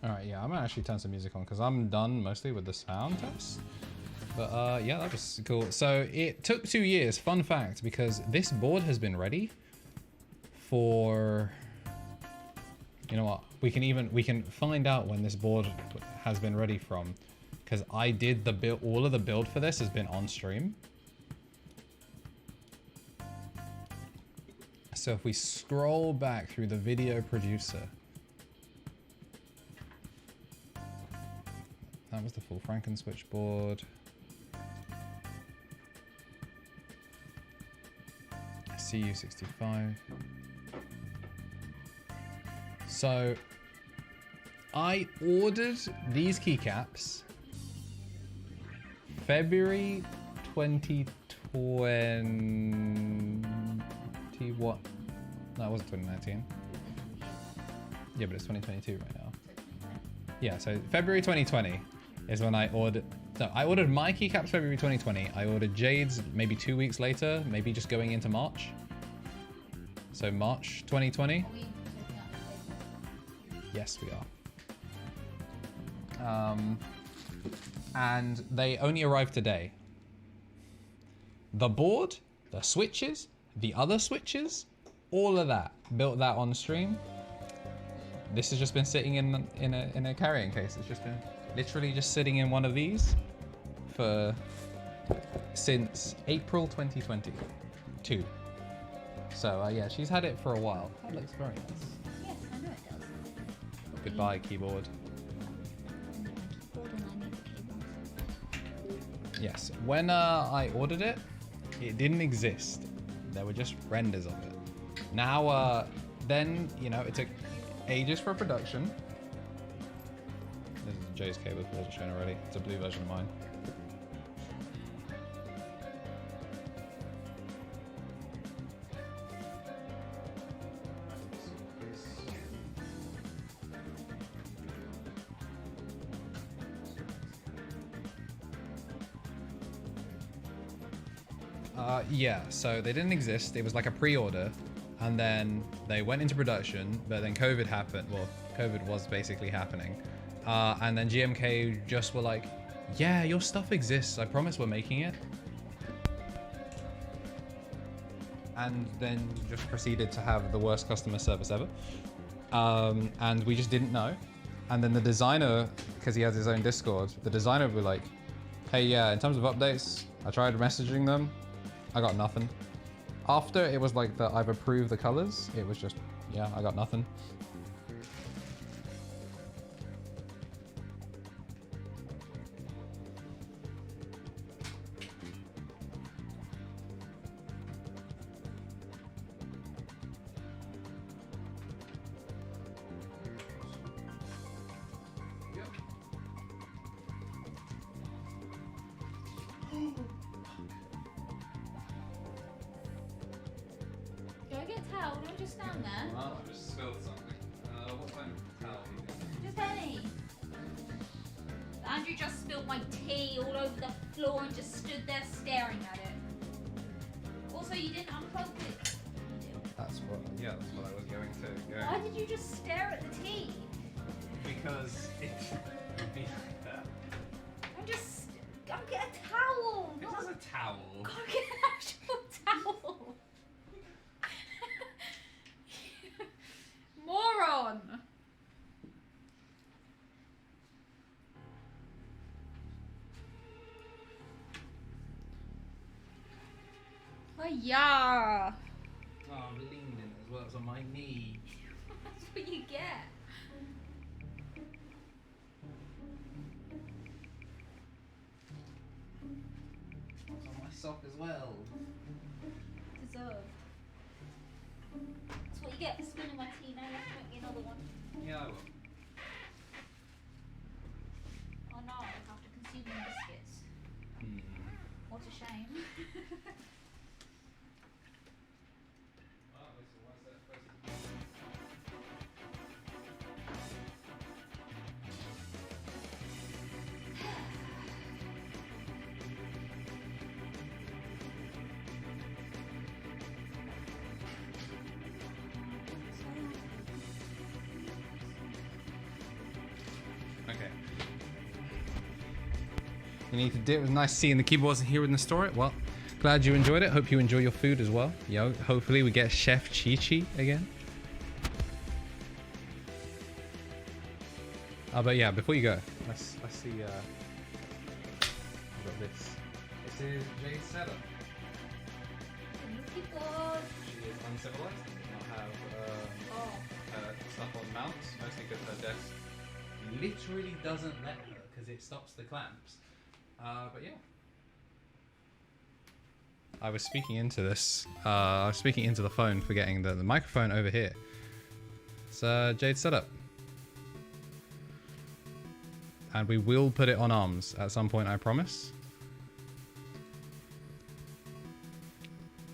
Alright, yeah, I'm gonna actually turn some music on because I'm done mostly with the sound test. But yeah, that was cool. So it took 2 years, fun fact, because this board has been ready for, you know what, we can find out when this board has been ready from, because I did the build, all of the build for this has been on stream. So if we scroll back through the video producer, that was the full Franken switchboard. CU65. So I ordered these keycaps February 2020. What? No, it wasn't 2019. Yeah, but it's 2022 right now. Yeah, so February 2020 is when I ordered. No, I ordered my keycaps February 2020. I ordered Jade's maybe 2 weeks later, maybe just going into March. So March 2020. Yes, we are. And they only arrived today. The board, the switches, the other switches, all of that, built that on stream. This has just been sitting in a carrying case. It's just been literally just sitting in one of these since April 2022. So yeah, she's had it for a while. That looks very nice. Yes, I know it does. Goodbye, keyboard. Keyboard and I need the keyboard. Yes, when I ordered it, it didn't exist. There were just renders of it. Now, then, you know, it took ages for production. This is Jay's cable, if it wasn't shown already. It's a blue version of mine. Yeah, so they didn't exist. It was like a pre-order, and then they went into production, but then COVID happened. Well, COVID was basically happening. And then GMK just were like, yeah, your stuff exists. I promise we're making it. And then just proceeded to have the worst customer service ever. And we just didn't know. And then the designer, because he has his own Discord, the designer would be like, hey, yeah, in terms of updates, I tried messaging them. I got nothing. After it was like that I've approved the colors, it was just, yeah, I got nothing. Do I get a towel? Don't just stand there. Oh, I just spilled something. What kind of towel are you doing? Just any. Andrew just spilled my tea all over the floor and just stood there staring at it. Also, you didn't unplug it. That's what I was going to go. Why did you just stare at the tea? Because it would be like that. Go get a towel. It is a towel. Go get an actual towel. Moron. Oh yeah. Oh, I'm leaning as well as on my knee. That's what you get. It's on my sock as well. Deserved. That's what you get for spilling my tea. Now you have to make me another one. Yeah, I will. Oh no, I have to consume the biscuits. What a shame. Okay. You need to do it. It was nice seeing the keyboard wasn't here in the store. Well, glad you enjoyed it. Hope you enjoy your food as well. Yo, hopefully we get Chef Chi-Chi again. But yeah, before you go, let's see. I've got this. This is Jade's setup. Keyboard. She is uncivilized. Does not have her stuff on mounts, mostly because her desk literally doesn't let her because it stops the clamps. But yeah. I was speaking into this. I was speaking into the phone, forgetting the microphone over here. It's Jade's setup. And we will put it on arms at some point, I promise.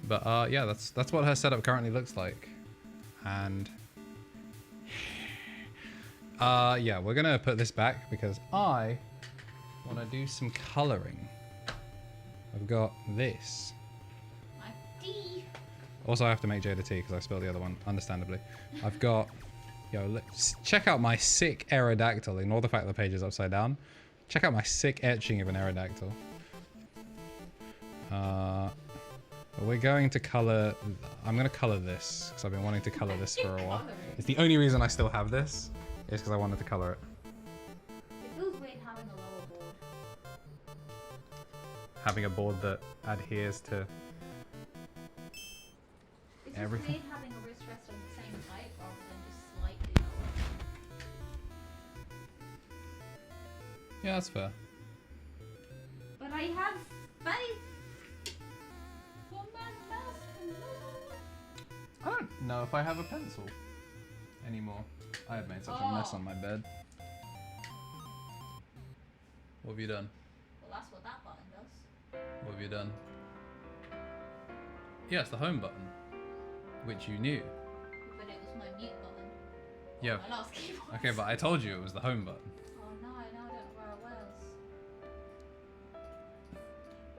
But yeah, that's what her setup currently looks like. And yeah, we're gonna put this back because I want to do some coloring. I've got this. My tea. Also, I have to make Jade a tea because I spilled the other one, understandably. I've got, yo, let's check out my sick Aerodactyl. Ignore the fact the page is upside down. Check out my sick etching of an Aerodactyl. We're going to color, I'm going to color this because I've been wanting to color this for a while. It's the only reason I still have this is because I wanted to color it. It feels weird having having a board that adheres to It's everything. just weird having a wrist rest on the same height rather than just slightly lower. Yeah, that's fair. But I have space for my mouse to move. I don't know if I have a pencil anymore. I have made such a mess on my bed. What have you done? Well, that's what that button does. What have you done? Yeah, it's the home button, which you knew. But it was my mute button. Yeah. My last keyboard. Okay, but I told you it was the home button. Oh no, now I don't know where it was.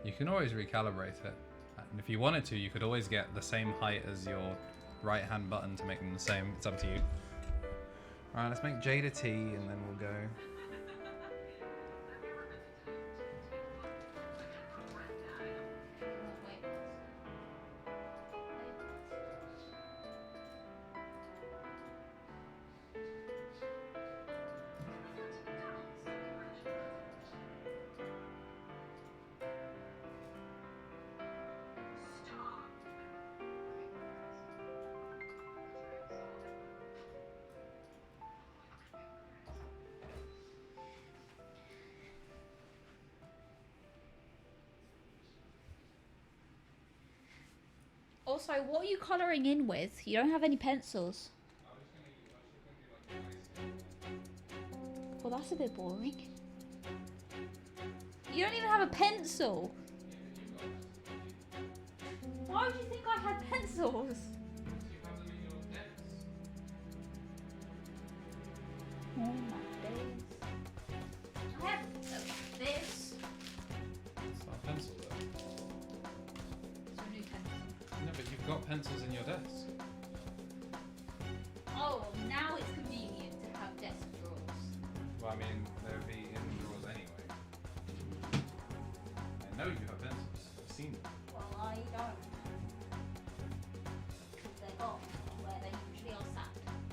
You can always recalibrate it. And if you wanted to, you could always get the same height as your right hand button to make them the same. It's up to you. Alright, let's make Jade a tea and then we'll go. Also, what are you colouring in with? You don't have any pencils. Well, that's a bit boring. You don't even have a pencil. Why would you think I had pencils? Oh my days. I have this. It's not a pencil though. It's a new pencil. No, but you've got pencils in your desk. Oh, now it's convenient to have desk drawers. Well, I mean, they'll be in the drawers anyway. I know you have pencils. I've seen them. Well, I don't. They're gone where they usually are sat.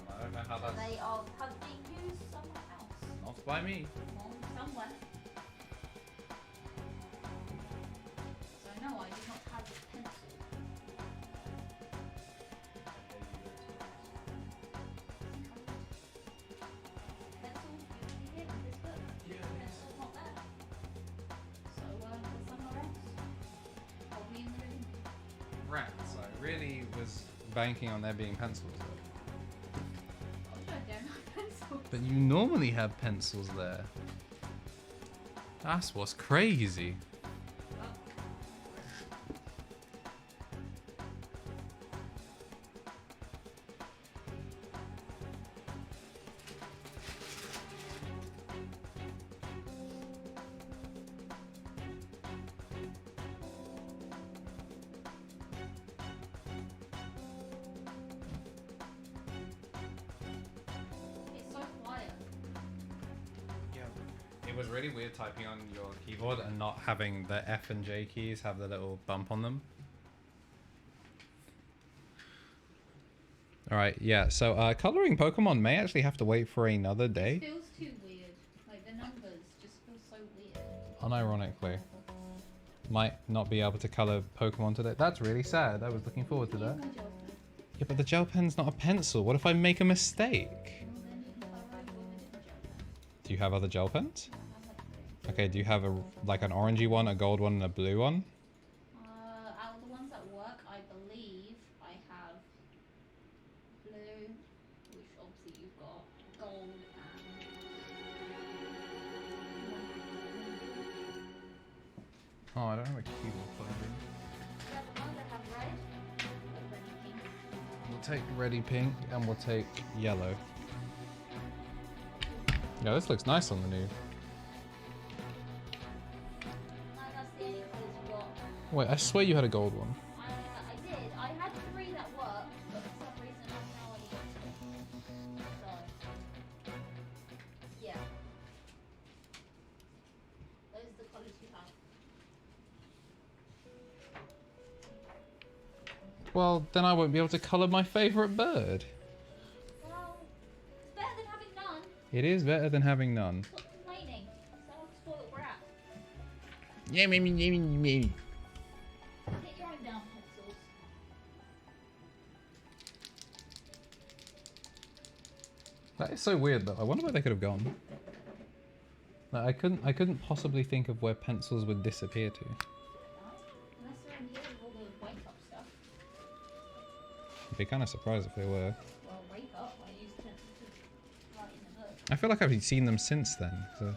I don't know how that's They are being used somewhere else. not by me. Somewhere. So no, I do not have a pencil. Pencil usually here in this book. Pencil's not there. So it's somewhere else. Probably in the living room. Rats. I really was banking on there being pencils there. I don't have pencil. But you normally have pencils there. That's what's crazy. It's so quiet. Yeah. It was really weird typing on your keyboard and not having the F and J keys have the little bump on them. Alright, yeah, so coloring Pokemon may actually have to wait for another It day. feels too weird. Like the numbers just feel so weird. Unironically. Might not be able to color Pokemon today. That's really sad. I was looking forward to that. Yeah, but the gel pen's not a pencil. What if I make a mistake? Do you have other gel pens? Okay, do you have a like an orangey one, a gold one, and a blue one? Out of the ones at work, I believe I have blue, which obviously you've got gold and Oh, I don't have a keyboard plugged in. yeah, the ones that have red, like red and pink. We'll take reddy pink and we'll take yellow. Yeah, this looks nice on the new. That's the only colours you got. Wait, I swear you had a gold one. I did. I had 3 that worked, but for some reason I've now only got 2. So, yeah. Those are the colours you have. Well, then I won't be able to colour my favourite bird. Well, it's better than having none. It is better than having none. Stop complaining. Someone spoiled brat. Yeah, maybe. Get your own down pencils. That is so weird though. I wonder where they could have gone. Like, I couldn't possibly think of where pencils would disappear to. Unless they're in here with all the wake up stuff. I'd be kind of surprised if they were. Well, wake up. I use pencil to write in the book. I feel like I've seen them since then. So.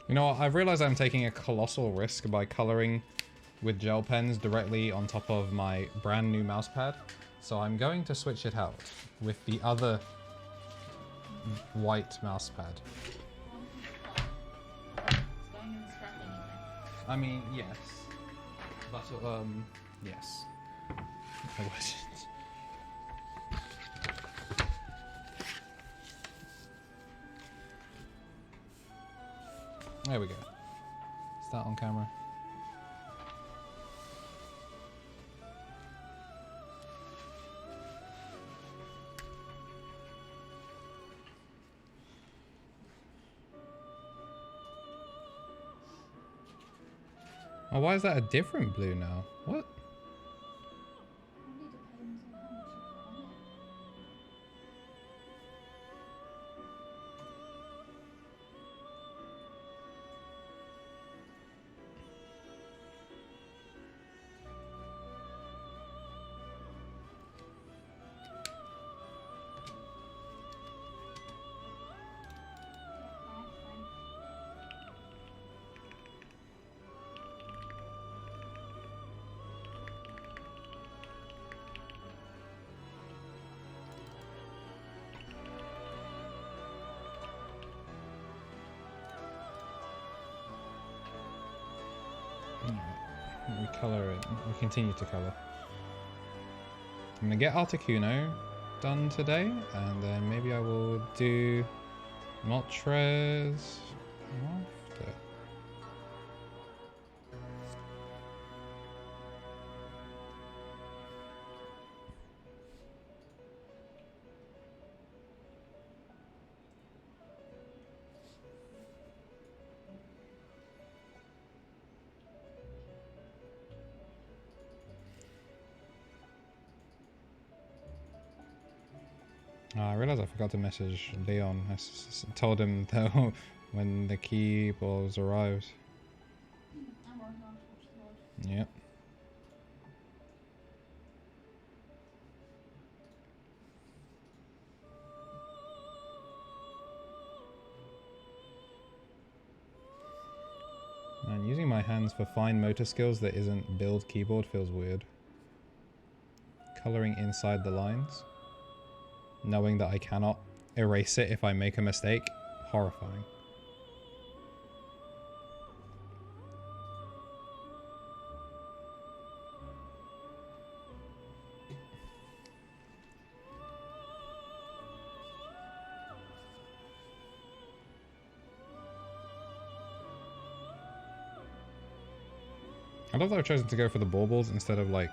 You know what, I've realized I'm taking a colossal risk by coloring with gel pens directly on top of my brand new mouse pad. So I'm going to switch it out with the other white mouse pad. It's going in the scrap anyway. I mean, yes. But, yes. I wish. There we go. Start on camera. Oh, why is that a different blue now? What? Probably depends on how much you want it. We color it. We continue to color. I'm gonna get Articuno done today, and then maybe I will do Moltres after. I realized I forgot to message Leon. I told him though when the keyballs arrived. I'm working on Twitch Lord. Yep. Man, using my hands for fine motor skills that isn't build keyboard feels weird. Coloring inside the lines, knowing that I cannot erase it if I make a mistake, horrifying. I love that I've chosen to go for the baubles instead of like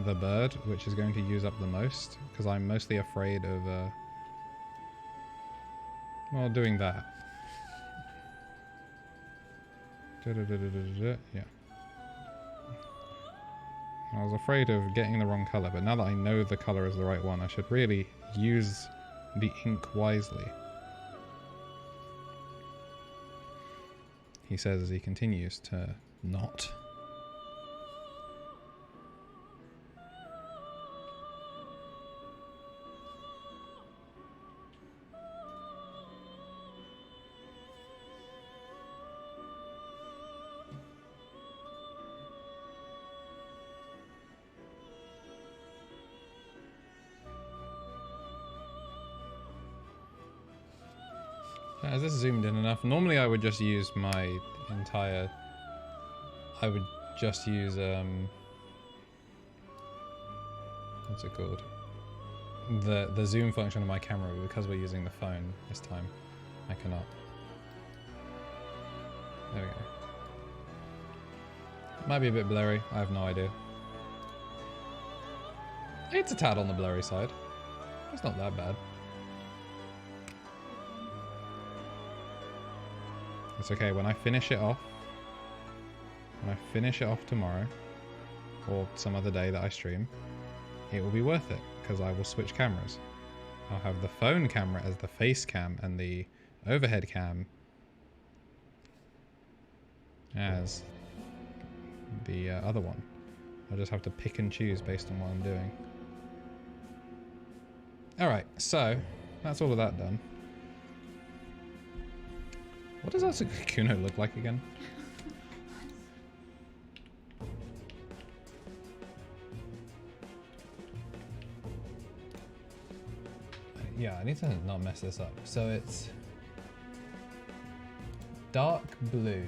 the bird, which is going to use up the most, because I'm mostly afraid of well, doing that. Yeah. I was afraid of getting the wrong color, but now that I know the color is the right one, I should really use the ink wisely. He says as he continues to not. Is this zoomed in enough? Normally I would just use my entire... I would just use, what's it called? The zoom function of my camera, but because we're using the phone this time, I cannot. There we go. Might be a bit blurry, I have no idea. It's a tad on the blurry side. It's not that bad. It's okay, when I finish it off tomorrow, or some other day that I stream, it will be worth it, because I will switch cameras. I'll have the phone camera as the face cam, and the overhead cam as the other one. I'll just have to pick and choose based on what I'm doing. Alright, so that's all of that done. What does Kuno look like again? Yeah, I need to not mess this up. So it's dark blue,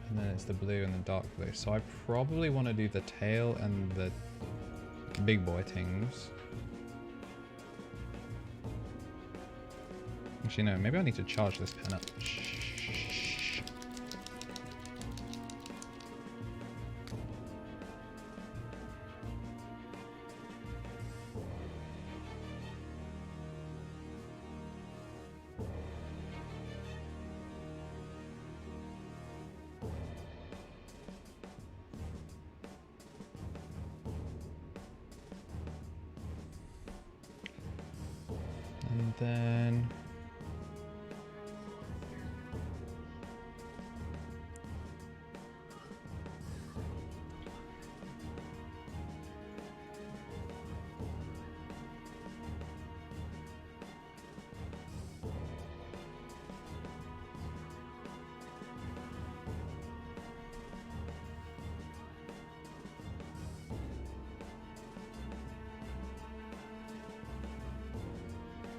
and then it's the blue and the dark blue. So I probably want to do the tail and the big boy things. Actually, no, maybe I need to charge this pen up. And then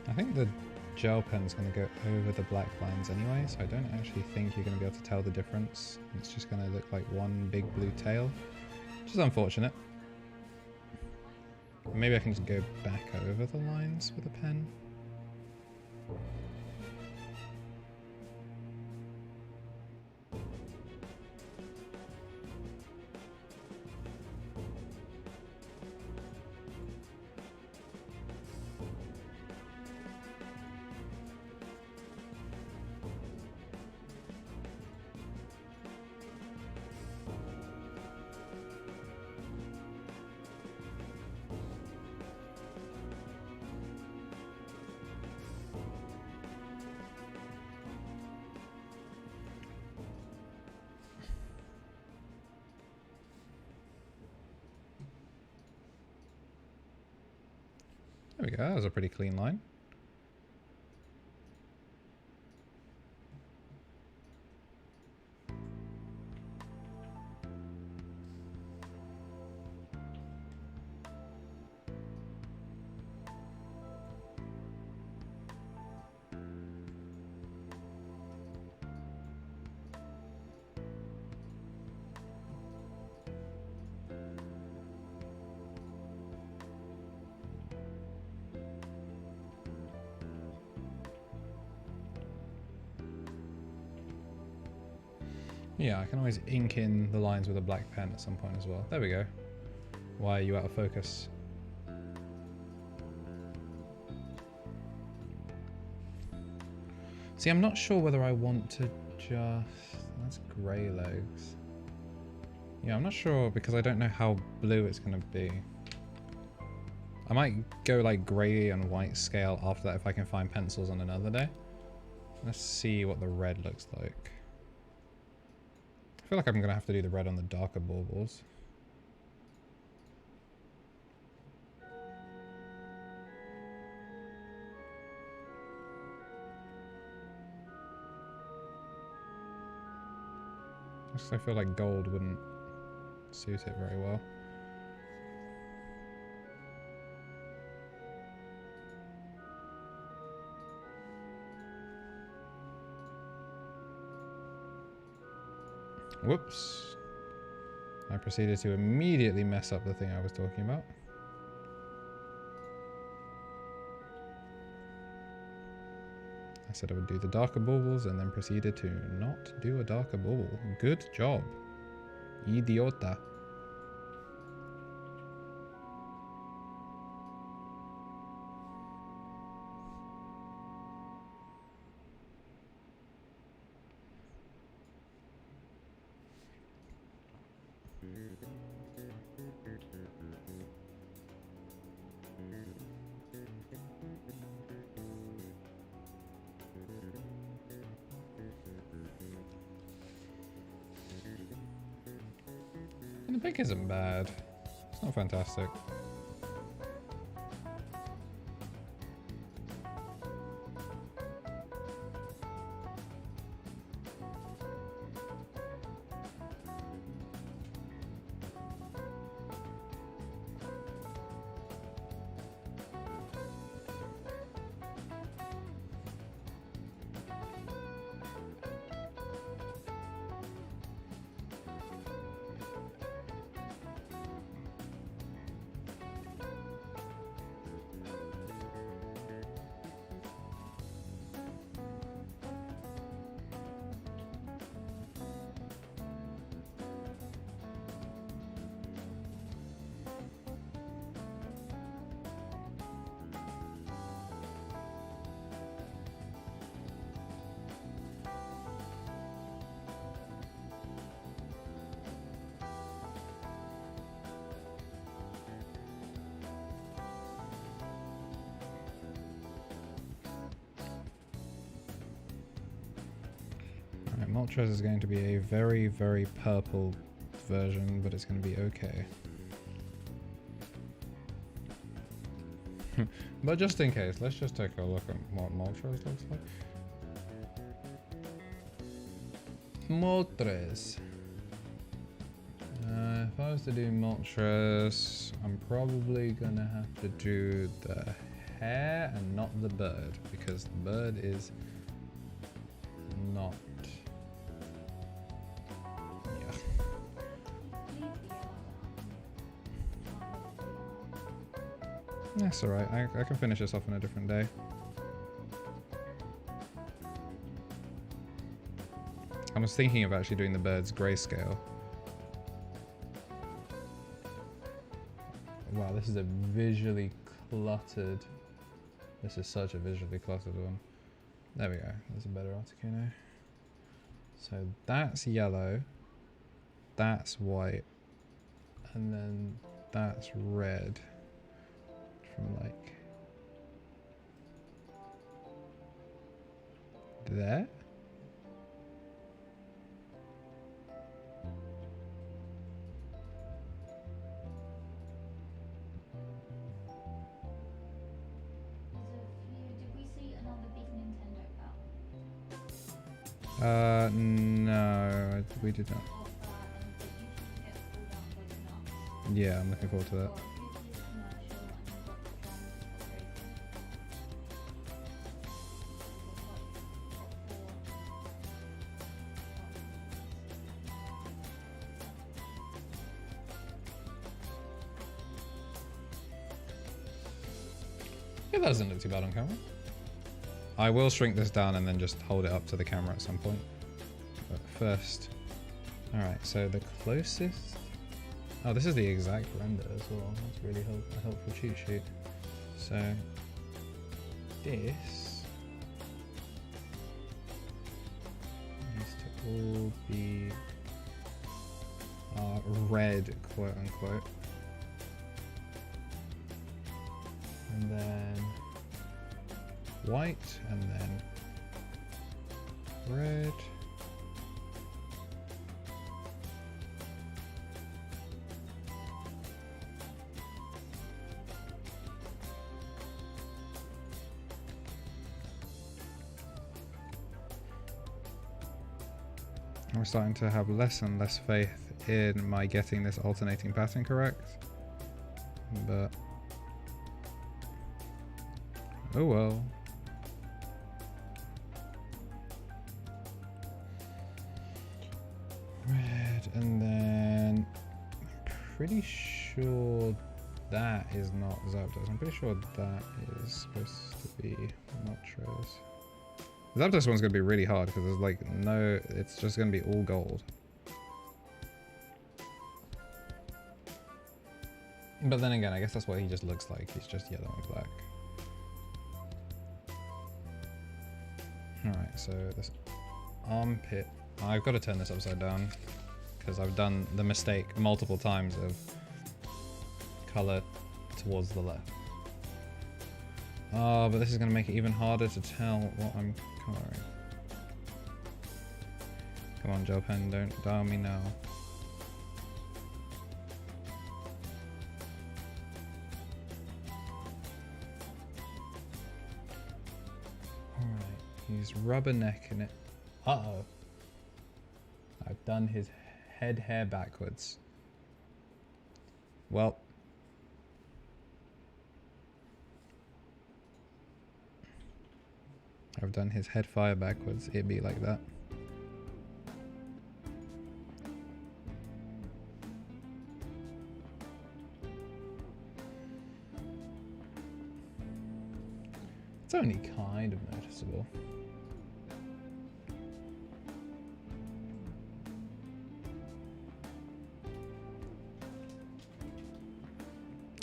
I think the gel pen's going to go over the black lines anyway, so I don't actually think you're going to be able to tell the difference. It's just going to look like one big blue tail, which is unfortunate. Maybe I can just go back over the lines with a pen. There we go, that was a pretty clean line. Yeah, I can always ink in the lines with a black pen at some point as well. There we go. Why are you out of focus? See, I'm not sure whether I want to just... That's grey legs. Yeah, I'm not sure because I don't know how blue it's going to be. I might go like grey and white scale after that if I can find pencils on another day. Let's see what the red looks like. I feel like I'm going to have to do the red on the darker baubles. I feel like gold wouldn't suit it very well. Whoops. I proceeded to immediately mess up the thing I was talking about. I said I would do the darker baubles and then proceeded to not do a darker bauble. Good job. Idiota. And the pink isn't bad. It's not fantastic. Moltres is going to be a very, very purple version, but it's going to be okay. But just in case, let's just take a look at what Moltres looks like. Moltres. If I was to do Moltres, I'm probably going to have to do the hair and not the bird, because the bird is not... That's alright, I can finish this off on a different day. I was thinking of actually doing the bird's grayscale. Wow, this is a visually cluttered... This is such a visually cluttered one. There we go, there's a better Articuno. So that's yellow, that's white, and then that's red. From like there. Did we see another big Nintendo belt? No, we did not. Yeah, I'm looking forward to that. It doesn't look too bad on camera. I will shrink this down and then just hold it up to the camera at some point. But first... Alright, so the closest... Oh, this is the exact render as well. That's really a helpful cheat sheet. So... This... needs to all be... red, quote unquote. And then white, and then red. I'm starting to have less and less faith in my getting this alternating pattern correct, but oh well. Red, and then I'm pretty sure that is not Zapdos. I'm pretty sure that is supposed to be Moltres. The Zapdos one's gonna be really hard because there's like no, it's just gonna be all gold. But then again, I guess that's what he just looks like. He's just yellow and black. Alright, so this armpit, I've got to turn this upside down because I've done the mistake multiple times of color towards the left. Oh, but this is going to make it even harder to tell what I'm coloring. Come on, Joe Pen, don't dial me now. Alright, he's rubbernecking it. Uh-oh. I've done his head hair backwards. Well. I've done his head fire backwards. It'd be like that. It's only kind of noticeable.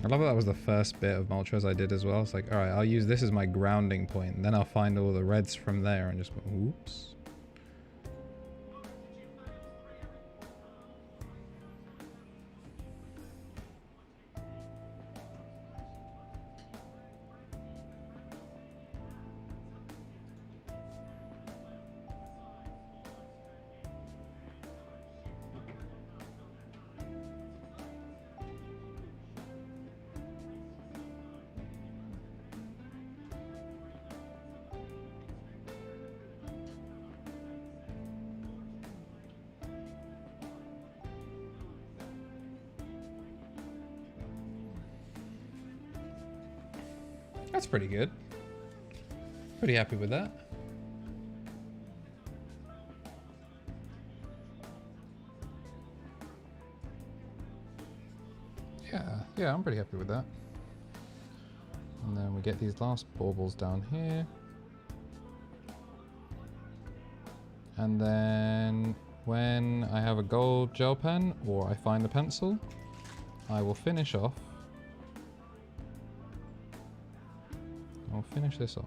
I love that was the first bit of Moltres I did as well. It's like, alright, I'll use this as my grounding point, and then I'll find all the reds from there and just go, oops. That's pretty good. Pretty happy with that. Yeah, I'm pretty happy with that. And then we get these last baubles down here. And then when I have a gold gel pen or I find a pencil, I will finish off. I'll finish this off.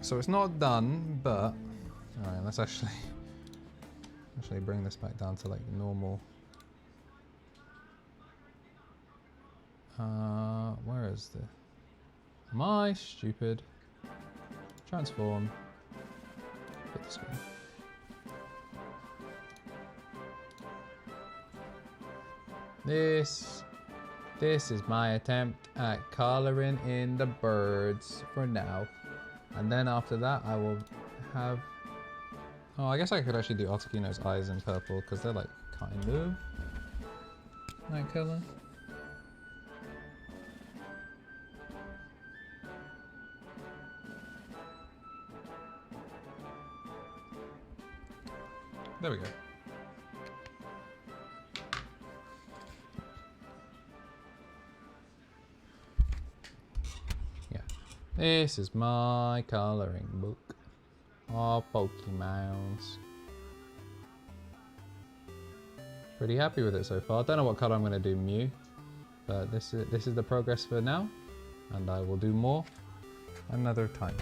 So it's not done, but alright, let's actually bring this back down to like normal. Where is the? Am I stupid? Transform. Hit the screen. This is my attempt at coloring in the birds for now. And then after that I will have... Oh, I guess I could actually do Articuno's eyes in purple because they're like kind of that color. There we go. Yeah. This is my coloring book. All Pokemons. Pretty happy with it so far. Don't know what color I'm going to do Mew, but this is the progress for now, and I will do more another time.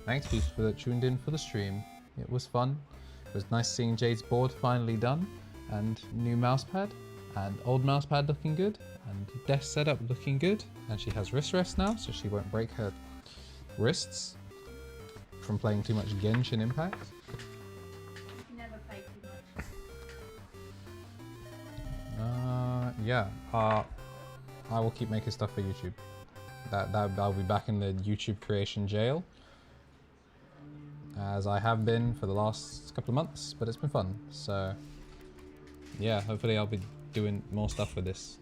Thanks peeps for that tuned in for the stream. It was fun. It was nice seeing Jade's board finally done, and new mousepad, and old mousepad looking good, and desk setup looking good, and she has wrist rest now, so she won't break her wrists from playing too much Genshin Impact. Never play too much. Yeah. I will keep making stuff for YouTube. I'll be back in the YouTube creation jail, as I have been for the last couple of months, but it's been fun. So yeah, hopefully I'll be doing more stuff with this